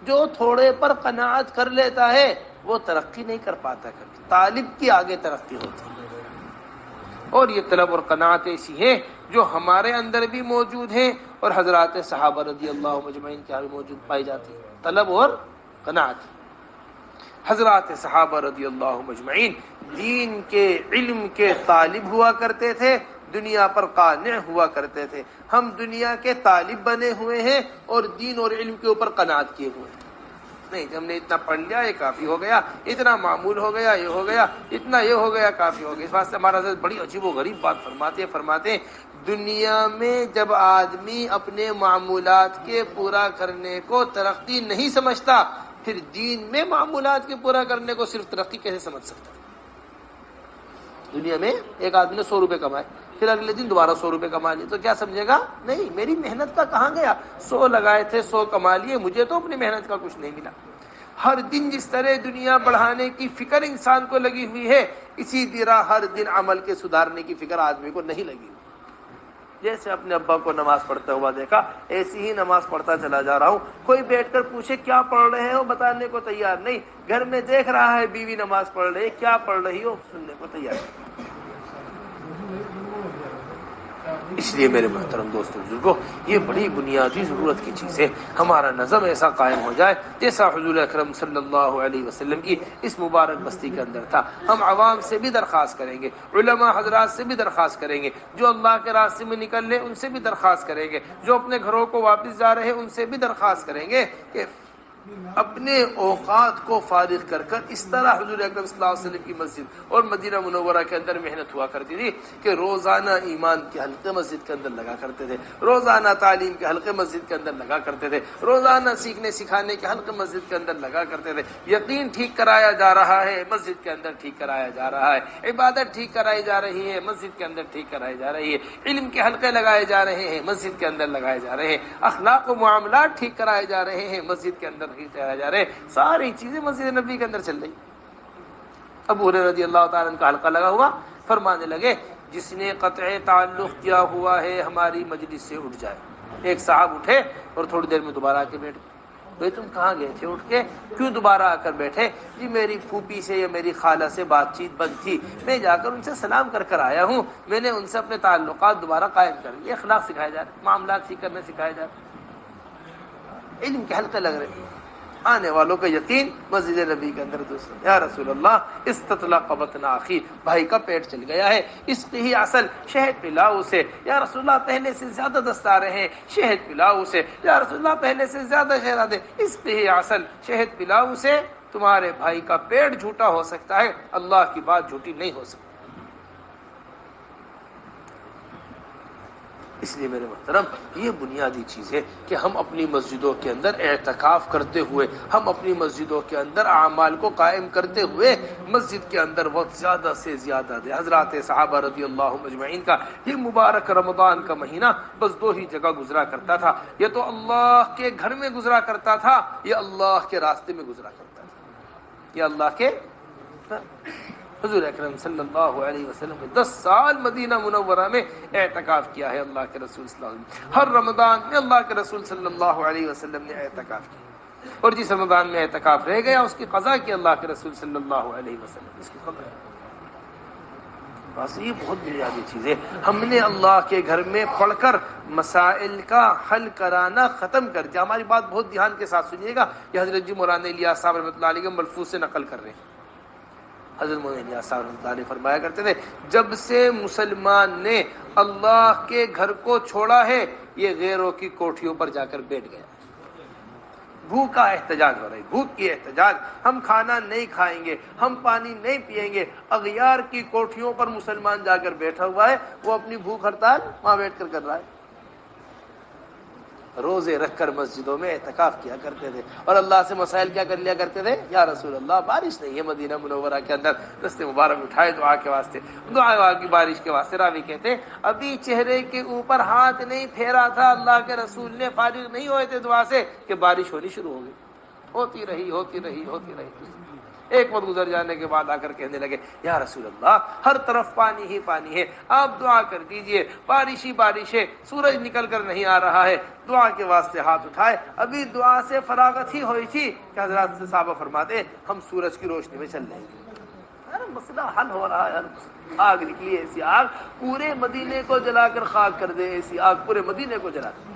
جو تھوڑے پر قناعت کر لیتا ہے وہ ترقی نہیں کر پاتا، طالب کی آگے ترقی ہوتی ہے۔ اور یہ طلب اور قناعت ایسی ہے جو ہمارے اندر بھی موجود ہیں اور حضرات صحابہ رضی اللہ مجمعین کے بھی موجود پائی جاتی ہے، طلب اور قناعت۔ حضرات صحابہ رضی اللہ مجمعین دین کے علم کے طالب ہوا کرتے تھے، دنیا پر قانع ہوا کرتے تھے۔ ہم دنیا کے طالب بنے ہوئے ہیں اور دین اور علم کے اوپر قناعت کیے ہوئے ہیں۔ نہیں، ہم نے اتنا پڑھ لیا، یہ کافی ہو گیا، اتنا معمول ہو گیا، یہ ہو گیا، اتنا یہ ہو گیا، کافی ہو گیا۔ اس واسطے ہمارا حضرت بڑی عجیب و غریب بات فرماتے ہیں دنیا میں جب آدمی اپنے معمولات کے پورا کرنے کو ترقی نہیں سمجھتا، پھر دین میں معمولات کے پورا کرنے کو صرف ترقی کیسے سمجھ سکتا؟ دنیا میں ایک آدمی نے 100 روپے کمائے، پھر اگلے دن دوبارہ 100 روپے کما لیے، تو کیا سمجھے گا؟ نہیں، میری محنت کا کہاں گیا؟ 100 لگائے تھے، 100 کما لیے، مجھے تو اپنی محنت کا کچھ نہیں ملا۔ ہر دن جس طرح دنیا بڑھانے کی فکر انسان کو لگی ہوئی ہے، اسی طرح ہر دن عمل کے سدھارنے کی فکر آدمی کو نہیں لگی ہوئی۔ جیسے اپنے ابا کو نماز پڑھتا ہوا دیکھا، ایسی ہی نماز پڑھتا چلا جا رہا ہوں۔ کوئی بیٹھ کر پوچھے کیا پڑھ رہے ہو، بتانے کو تیار نہیں۔ گھر میں دیکھ رہا ہے بیوی نماز پڑھ رہی ہے، کیا پڑھ رہی ہو، سننے کو تیار نہیں۔ اس لیے میرے محترم دوستوں بزرگوں، یہ بڑی بنیادی ضرورت کی چیز ہے، ہمارا نظم ایسا قائم ہو جائے جیسا حضور اکرم صلی اللہ علیہ وسلم کی اس مبارک بستی کے اندر تھا۔ ہم عوام سے بھی درخواست کریں گے، علماء حضرات سے بھی درخواست کریں گے، جو اللہ کے راستے میں نکل لے ان سے بھی درخواست کریں گے، جو اپنے گھروں کو واپس جا رہے ہیں ان سے بھی درخواست کریں گے کہ اپنے اوقات کو فارغ کر کر اس طرح حضور اکرم صلی اللہ علیہ وسلم کی مسجد اور مدینہ منورہ کے اندر محنت ہوا کرتی تھی کہ روزانہ ایمان کے حلقے مسجد کے اندر لگا کرتے تھے، روزانہ تعلیم کے حلقے مسجد کے اندر لگا کرتے تھے، روزانہ سیکھنے سکھانے کے حلقے مسجد کے اندر لگا کرتے تھے۔ یقین ٹھیک کرایا جا رہا ہے، مسجد کے اندر ٹھیک کرایا جا رہا ہے، عبادت ٹھیک کرائی جا رہی ہے، مسجد کے اندر ٹھیک کرائی جا رہی ہے، علم کے حلقے لگائے جا رہے ہیں، مسجد کے اندر لگائے جا رہے ہیں، اخلاق و معاملات ٹھیک کرائے جا رہے ہیں، مسجد کے اندر ٹھیک کرایا جا رہے ہیں، ساری چیزیں مسجد نبی کے اندر چل رہی۔ ابو ہریرہ رضی اللہ تعالیٰ عنہ کا حلقہ لگا ہوا، فرمانے لگے جس نے قطع تعلق کیا ہوا ہے ہماری مجلس سے اٹھ جائے۔ ایک صاحب اٹھے اور تھوڑی دیر میں دوبارہ آ کے بیٹھ گئے۔ بھائی تم کہاں گئے تھے اٹھ کے، کیوں دوبارہ آ کر بیٹھے؟ جی میری پھوپھی سے یا میری خالہ سے بات چیت بند تھی، میں جا کر ان سے سلام کر کر آیا ہوں، میں نے ان سے اپنے تعلقات دوبارہ قائم کر لیے۔ اخلاق سکھائے جا رہے، معاملات ٹھیک کرنے سکھائے جا رہے، علم کے حلقے لگ رہے۔ آنے والوں کا یقین مسجد نبی کے اندر دوست یا رسول اللہ استطلق بطن اخی، بھائی کا پیٹ چل گیا ہے، اس کی ہی اصل شہد پلاؤ اسے، یا رسول اللہ پہلے سے زیادہ دست آ رہے ہیں شہد پلاؤ اسے، یا رسول اللہ پہلے سے زیادہ شہد ہے، اس کی ہی اصل شہد پلاؤ اسے، تمہارے بھائی کا پیٹ جھوٹا ہو سکتا ہے، اللہ کی بات جھوٹی نہیں ہو سکتی۔ اس لیے میرے محترم یہ بنیادی چیز ہے کہ ہم اپنی مسجدوں کے اندر اعتکاف کرتے ہوئے، ہم اپنی مسجدوں کے اندر اعمال کو قائم کرتے ہوئے مسجد کے اندر وقت زیادہ سے زیادہ دے۔ حضرات صحابہ رضی اللہ اجمعین کا یہ مبارک رمضان کا مہینہ بس دو ہی جگہ گزرا کرتا تھا، یہ تو اللہ کے گھر میں گزرا کرتا تھا، یہ اللہ کے راستے میں گزرا کرتا تھا، یہ اللہ کے حضور اکرم صلی اللہ علیہ وسلم نے 10 سال مدینہ منورہ میں اعتکاف کیا ہے اللہ کے رسول صلی اللہ علیہ وسلم، ہر رمضان میں اللہ کے رسول صلی اللہ علیہ وسلم نے اعتکاف کیا، اور جس رمضان میں اعتکاف رہ گیا اس کی قضا کی اللہ کے رسول صلی اللہ علیہ وسلم اس کی قضا۔ بس یہ بہت بنیادی چیز ہے، ہم نے اللہ کے گھر میں پڑھ کر مسائل کا حل کرانا ختم کر دیا۔ ہماری بات بہت دھیان کے ساتھ سنیے گا، یہ حضرت جی مولانا الیاس صاحب رحمۃ اللہ علیہ کے ملفوظ سے نقل کر رہے ہیں۔ حضرت مولانا الیاس صاحب رحمۃ اللہ علیہ فرمایا کرتے تھے، جب سے مسلمان نے اللہ کے گھر کو چھوڑا ہے یہ غیروں کی کوٹھیوں پر جا کر بیٹھ گیا۔ بھوک کا احتجاج ہو رہا ہے، بھوک کی احتجاج، ہم کھانا نہیں کھائیں گے، ہم پانی نہیں پیئیں گے، اغیار کی کوٹھیوں پر مسلمان جا کر بیٹھا ہوا ہے، وہ اپنی بھوک ہڑتال وہاں بیٹھ کر رہا ہے۔ روزے رکھ کر مسجدوں میں اعتکاف کیا کرتے تھے، اور اللہ سے مسائل کیا کر لیا کرتے تھے، یا رسول اللہ بارش نہیں ہے مدینہ منورہ کے اندر، دستے مبارک اٹھائے دعا کے واسطے، دعا کی بارش کے واسطے۔ راوی کہتے ہیں ابھی چہرے کے اوپر ہاتھ نہیں پھیرا تھا اللہ کے رسول نے، فارغ نہیں ہوئے تھے دعا سے کہ بارش ہونی شروع ہو گئی، ہوتی رہی ہوتی رہی ہوتی رہی۔ ایک وقت گزر جانے کے بعد آ کر کہنے لگے یا رسول اللہ ہر طرف پانی ہی پانی ہے، آپ دعا کر دیجئے، بارش ہی بارش ہے، سورج نکل کر نہیں آ رہا ہے۔ دعا کے واسطے ہاتھ اٹھائے، ابھی دعا سے فراغت ہی ہوئی تھی کہ حضرات سے صحابہ فرماتے ہم سورج کی روشنی میں چل رہے ہیں۔ مسئلہ حل ہو رہا ہے، آگ نکلی ایسی آگ پورے مدینے کو جلا کر خاک کر دے، ایسی آگ پورے مدینے کو جلا دے۔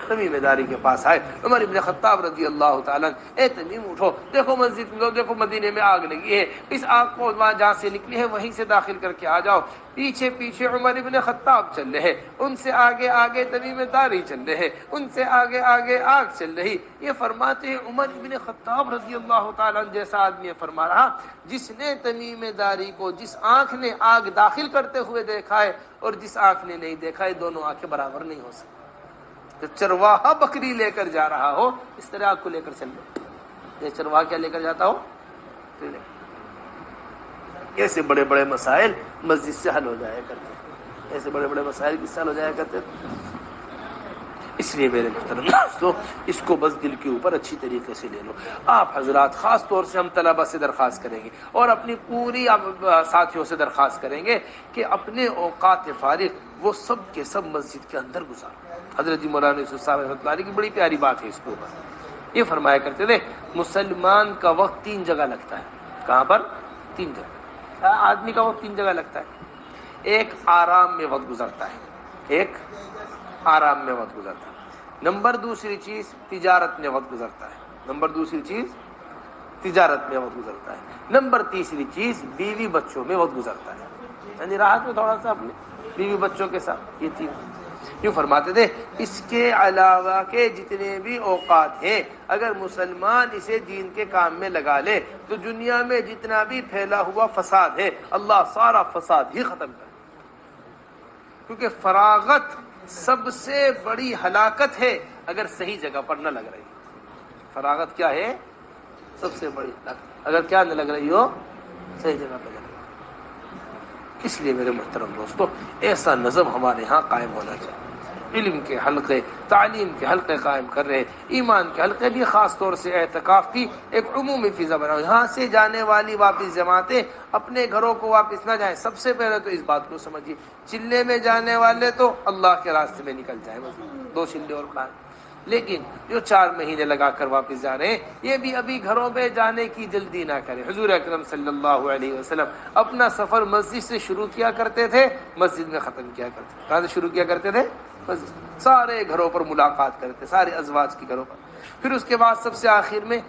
تمیم داری کے پاس آئے، عمر ابن خطاب رضی اللہ تعالیٰ، اے تمیم اٹھو، دیکھو مسجد میں، دیکھو مدینے میں آگ لگی ہے، اس آگ کو جہاں سے نکلی ہے وہیں سے داخل کر کے آ جاؤ۔ پیچھے پیچھے عمر ابن خطاب چل رہے ہیں، ان سے آگے آگے تمیم داری چل رہے ہیں، ان سے آگے آگے آگ چل رہی۔ یہ فرماتے ہیں عمر ابن خطاب رضی اللہ تعالیٰ جیسا آدمی فرما رہا، جس نے تمیم داری کو، جس آنکھ نے آگ داخل کرتے ہوئے دیکھا ہے اور جس آنکھ نے نہیں دیکھا ہے، دونوں آنکھیں برابر نہیں ہو سکتی۔ چرواہا بکری لے کر جا رہا ہو اس طرح آگ کو لے کر چل رہے، یہ چرواہا کیا لے کر جاتا ہو، ایسے بڑے بڑے مسائل مسجد سے حل ہو جایا کرتے، ایسے بڑے بڑے مسائل کس سے حل ہو جایا کرتے۔ اس لیے میرے محترم دوستو اس کو بس دل کے اوپر اچھی طریقے سے لے لو۔ آپ حضرات خاص طور سے ہم طلبہ سے درخواست کریں گے اور اپنی پوری ساتھیوں سے درخواست کریں گے کہ اپنے اوقات فارغ وہ سب کے سب مسجد کے اندر گزارو۔ حضرت جی مولانا یوسف صاحب رحمۃ اللہ علیہ کی بڑی پیاری بات ہے اس کے اوپر، یہ فرمایا کرتے تھے مسلمان کا وقت 3 جگہ لگتا ہے۔ کہاں پر؟ 3 جگہ آدمی کا وقت 3 جگہ لگتا ہے۔ ایک آرام میں وقت گزرتا ہے، ایک آرام میں وقت گزرتا ہے، نمبر دوسری چیز تجارت میں وقت گزرتا ہے، نمبر دوسری چیز تجارت میں وقت گزرتا ہے، نمبر تیسری چیز بیوی بچوں میں وقت گزرتا ہے، یعنی راحت میں تھوڑا سا اپنے بیوی بچوں کے ساتھ۔ یہ 3 یوں فرماتے تھے اس کے علاوہ کے جتنے بھی اوقات ہیں اگر مسلمان اسے دین کے کام میں لگا لے تو دنیا میں جتنا بھی پھیلا ہوا فساد ہے اللہ سارا فساد ہی ختم کر، کیونکہ فراغت سب سے بڑی ہلاکت ہے اگر صحیح جگہ پر نہ لگ رہی۔ فراغت کیا ہے؟ سب سے بڑی ہلاکت، اگر کیا نہ لگ رہی ہو، صحیح جگہ پہ لگ رہی۔ اس لیے میرے محترم دوستو ایسا نظم ہمارے ہاں قائم ہونا چاہیے۔ علم کے حلقے، تعلیم کے حلقے قائم کر رہے، ایمان کے حلقے بھی، خاص طور سے اعتکاف کی ایک عمومی فضا بناؤ۔ یہاں سے جانے والی واپس جماعتیں اپنے گھروں کو واپس نہ جائیں۔ سب سے پہلے تو اس بات کو سمجھیے، چلے میں جانے والے تو اللہ کے راستے میں نکل جائیں، 2 چلے اور کھائیں، لیکن جو 4 مہینے لگا کر واپس جا رہے ہیں یہ بھی ابھی گھروں میں جانے کی جلدی نہ کریں۔ حضور اکرم صلی اللہ علیہ وسلم اپنا سفر مسجد سے شروع کیا کرتے تھے، مسجد میں ختم کیا کرتے تھے۔ کہاں سے شروع کیا کرتے تھے؟ مسجد۔ سارے گھروں پر ملاقات کرتے، سارے ازواج کے گھروں پر، پھر اس کے بعد سب سے آخر میں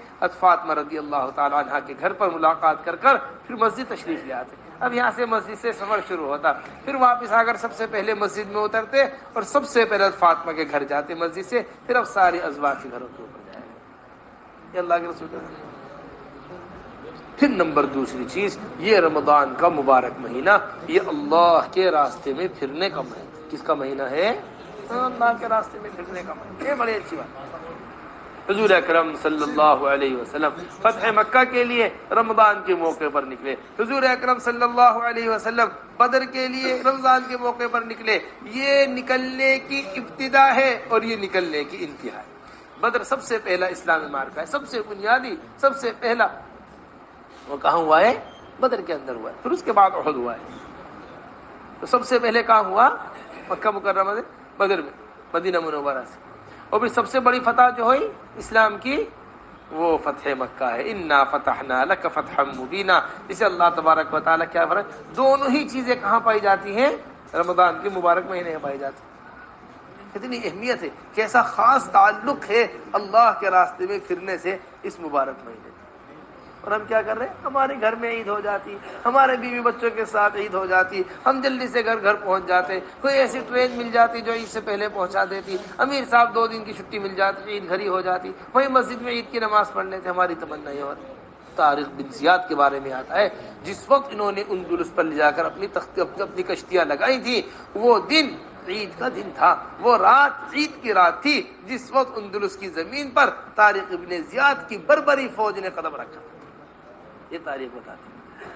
فاطمہ رضی اللہ تعالیٰ عنہ کے گھر پر ملاقات کر پھر مسجد تشریف لے آتے. اب یہاں سے مسجد سے سفر شروع ہوتا, پھر واپس آ کر سب سے پہلے مسجد میں اترتے اور سب سے پہلے فاطمہ کے گھر جاتے مسجد سے, پھر اب سارے ازواج کے گھروں کے اوپر جائے. یہ اللہ کے رسول. پھر نمبر دوسری چیز, یہ رمضان کا مبارک مہینہ یہ اللہ کے راستے میں پھرنے کا مہینہ. کس کا مہینہ ہے؟ اللہ کے راستے میں پھرنے کا مہینہ. یہ بڑی اچھی بات. حضور اکرم صلی اللہ علیہ وسلم فتح مکہ کے لیے رمضان کے موقع پر نکلے. حضور اکرم صلی اللہ علیہ وسلم بدر کے لیے رمضان کے موقع پر نکلے. یہ نکلنے کی ابتدا ہے اور یہ نکلنے کی انتہا ہے. بدر سب سے پہلا اسلامی معرکہ ہے, سب سے بنیادی, سب سے پہلا. وہ کہاں ہوا ہے؟ بدر کے اندر ہوا ہے. پھر اس کے بعد احد ہوا ہے. تو سب سے پہلے کہاں ہوا؟ مکہ مکرمہ سے, بدر میں, مدینہ منورہ سے. اور پھر سب سے بڑی فتح جو ہوئی اسلام کی وہ فتح مکہ ہے. انا فتحنا لک فتحا مبینا. اسے اللہ تبارک و تعالیٰ کیا فرق, دونوں ہی چیزیں کہاں پائی جاتی ہیں؟ رمضان کے مبارک مہینے میں پائی جاتی ہیں. کتنی اہمیت ہے, کیسا خاص تعلق ہے اللہ کے راستے میں پھرنے سے اس مبارک مہینے. اور ہم کیا کر رہے ہیں؟ ہمارے گھر میں عید ہو جاتی, ہمارے بیوی بچوں کے ساتھ عید ہو جاتی, ہم جلدی سے گھر پہنچ جاتے, کوئی ایسی ٹرین مل جاتی جو عید سے پہلے پہنچا دیتی, امیر صاحب 2 دن کی چھٹی مل جاتی, عید گھر ہی ہو جاتی, وہی مسجد میں عید کی نماز پڑھ لیتے. ہماری تمنا یہ ہوتی. طارق بن زیاد کے بارے میں آتا ہے, جس وقت انہوں نے اندلس پر لے جا کر اپنی کشتیاں لگائی تھیں, وہ دن عید کا دن تھا, وہ رات عید کی رات تھی, جس وقت اندلس کی زمین پر طارق بن زیاد کی بربری فوج نے قدم رکھا. یہ تاریخ بتاتی ہے.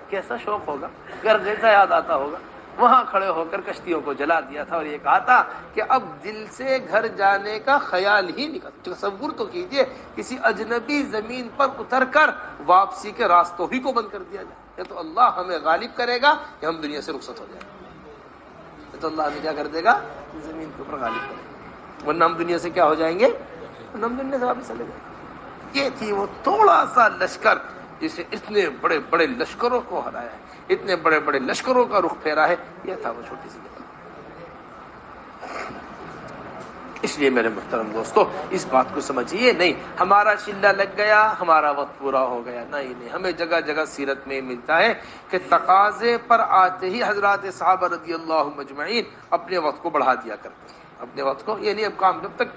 کیسا شوق ہوگا, گھر جیسا یاد آتا ہوگا. وہاں کھڑے ہو کر کشتیوں کو جلا دیا تھا اور یہ کہا تھا کہ اب دل سے گھر جانے کا خیال ہی نکل. تصور تو کیجئے کسی اجنبی زمین پر اتر کر واپسی کے راستوں ہی کو بند کر دیا جائے. یہ تو اللہ ہمیں غالب کرے گا کہ ہم دنیا سے رخصت ہو جائیں. یہ تو اللہ ہمیں کیا کر دے گا, زمین کے اوپر غالب کرے گا, ورنہ ہم دنیا سے کیا ہو جائیں گے, ہم دنیا سے واپس چلے جائیں گے. یہ تھی وہ تھوڑا سا لشکر جسے اتنے بڑے بڑے لشکروں کو ہرایا ہے, اتنے بڑے بڑے لشکروں کا رخ پھیرا ہے. یہ تھا وہ چھوٹی سی جگہ. اس لیے میرے محترم دوستو, اس بات کو سمجھیے, نہیں ہمارا چلہ لگ گیا, ہمارا وقت پورا ہو گیا, نہیں. ہمیں جگہ جگہ سیرت میں ملتا ہے کہ تقاضے پر آتے ہی حضرات صحابہ رضی اللہ مجمعین اپنے وقت کو بڑھا دیا کرتے ہیں. اپنے وقت کو, یعنی اب کام جب تک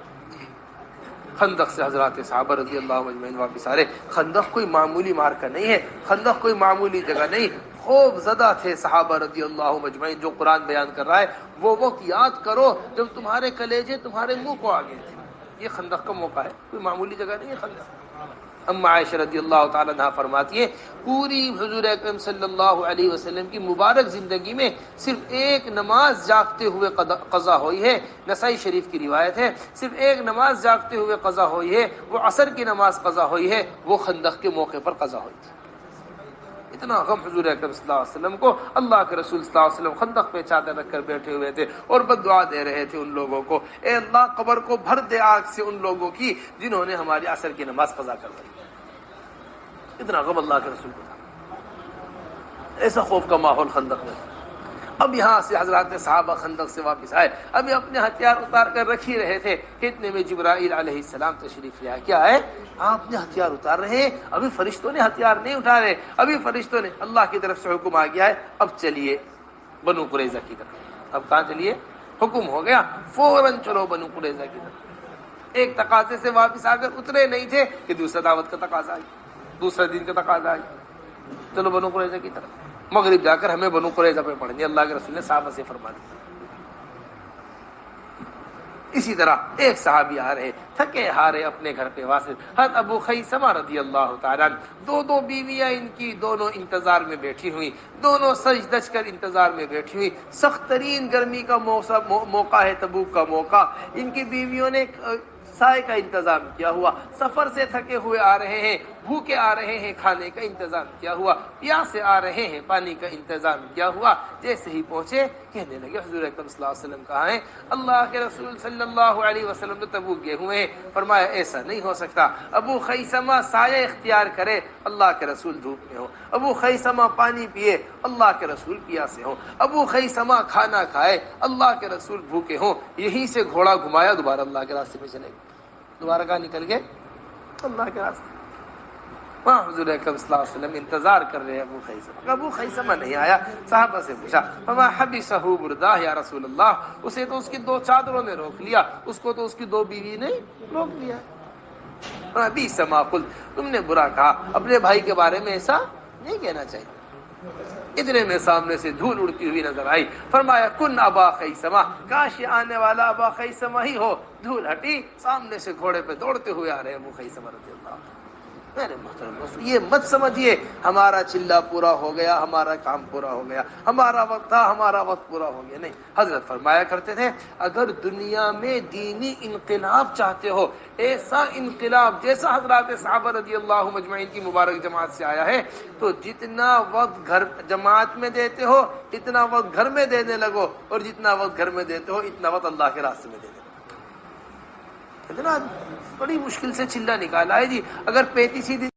خندق سے حضرات صحابہ رضی اللہ مجمعین واپس آ رہے. خندق کوئی معمولی مارکہ نہیں ہے, خندق کوئی معمولی جگہ نہیں. خوف زدہ تھے صحابہ رضی اللہ مجمعین. جو قرآن بیان کر رہا ہے وہ وقت یاد کرو جب تمہارے کلیجے تمہارے منہ کو آ گئے تھے. یہ خندق کا موقع ہے, کوئی معمولی جگہ نہیں ہے خندق. اما عائشہ رضی اللہ تعالیٰ عنہ فرماتی ہے, پوری حضور اکرم صلی اللہ علیہ وسلم کی مبارک زندگی میں صرف ایک نماز جاگتے ہوئے قضا ہوئی ہے. نسائی شریف کی روایت ہے, صرف ایک نماز جاگتے ہوئے قضا ہوئی ہے, وہ عصر کی نماز قضا ہوئی ہے, وہ خندق کے موقع پر قضا ہوئی تھی. اتنا غم حضور اکرم صلی اللہ علیہ وسلم کو. اللہ کے رسول صلی اللہ علیہ وسلم خندق پہ چادر رکھ کر بیٹھے ہوئے تھے اور بد دعا دے رہے تھے ان لوگوں کو, اے اللہ قبر کو بھر دے آگ سے ان لوگوں کی جنہوں نے ہماری عصر کی نماز قضا کر دی. اتنا غم اللہ کے رسول کو تھا. ایسا خوف کا ماحول خندق میں. اب یہاں سے حضرات صحابہ خندق سے واپس آئے, ابھی اپنے ہتھیار اتار کر رکھ ہی رہے تھے کہ اتنے میں جبرائیل علیہ السلام تشریف لے آئے. کیا ہے, آپ اپنے ہتھیار اتار رہے ہیں, ابھی فرشتوں نے ہتھیار نہیں اٹھا رہے, ابھی فرشتوں نے, اللہ کی طرف سے حکم آ گیا ہے, اب چلیے بنو قریظہ کی طرف. اب کہاں چلیے؟ حکم ہو گیا, فوراً چلو بنو قریظہ کی طرف. ایک تقاضے سے واپس آ کر اترے نہیں تھے کہ دوسرا دعوت کا تقاضا آئی, دوسرا دین کا تقاضا آئی, چلو بنو قریظہ کی طرف. مغرب جا کر ہمیں بنو قریظہ پہ پڑھنی, اللہ کے رسول نے صحابہ سے فرما دیا. اسی طرح ایک صحابی آ رہے تھکے ہارے اپنے گھر پہ واصل, حضرت ابو خیثمہ رضی اللہ تعالیٰ عنہ. دو بیویاں ان کی, دونوں انتظار میں بیٹھی ہوئی, دونوں سج دج کر انتظار میں بیٹھی ہوئی. سخت ترین گرمی کا موقع ہے, تبوک کا موقع. ان کی بیویوں نے سائے کا انتظام کیا ہوا, سفر سے تھکے ہوئے آ رہے ہیں, بھوکے آ رہے ہیں, کھانے کا انتظام کیا ہوا, پیاسے آ رہے ہیں, پانی کا انتظام کیا ہوا. جیسے ہی پہنچے کہنے لگے حضور اکرم صلی اللہ علیہ وسلم کہاں ہیں؟ اللہ کے رسول صلی اللہ علیہ وسلم تو تبوک گئے ہوئے ہیں. فرمایا ایسا نہیں ہو سکتا, ابو خیثمہ سایہ اختیار کرے, اللہ کے رسول دھوپ میں ہو. ابو خیثمہ پانی پیے, اللہ کے رسول پیاسے ہو. ابو خیثمہ کھانا کھائے, اللہ کے رسول بھوکے ہوں. یہیں سے گھوڑا گھمایا, دوبارہ اللہ کے راستے میں چلے گئے. دوبارہ کہاں نکل گئے؟ اللہ کے راستے. وہاں حضور اکرم صلی اللہ علیہ وسلم انتظار کر رہے ہیں ابو خیثمہ. ابو خیثمہ نہیں آیا. صحابہ سے پوچھا فما حبسہ بردہ یا رسول اللہ, اسے تو اس کی 2 چادروں نے روک لیا, اس کو تو اس کی 2 بیوی نے روک لیا. بئس ما قلت, تم نے برا کہا, اپنے بھائی کے بارے میں ایسا نہیں کہنا چاہیے. اتنے میں سامنے سے دھول اڑتی ہوئی نظر آئی. فرمایا کن ابا خیثمہ, کاش یہ آنے والا ابا خیثمہ ہی ہو. دھول ہٹی, سامنے سے گھوڑے پہ دوڑتے ہوئے آ رہے ہیں ابو خیثمہ رضی اللہ عنہ. میرے محترم دوستو, یہ مت سمجھیے ہمارا چلہ پورا ہو گیا, ہمارا کام پورا ہو گیا, ہمارا وقت تھا, ہمارا وقت پورا ہو گیا. نہیں, حضرت فرمایا کرتے تھے اگر دنیا میں دینی انقلاب چاہتے ہو, ایسا انقلاب جیسا حضرات صحابہ رضی اللہ مجمعین کی مبارک جماعت سے آیا ہے, تو جتنا وقت گھر جماعت میں دیتے ہو اتنا وقت گھر میں دینے لگو, اور جتنا وقت گھر میں دیتے ہو اتنا وقت اللہ کے راستے میں دیتے ہو. اتنا بڑی مشکل سے چلہ نکالا ہے جی. اگر 35 دن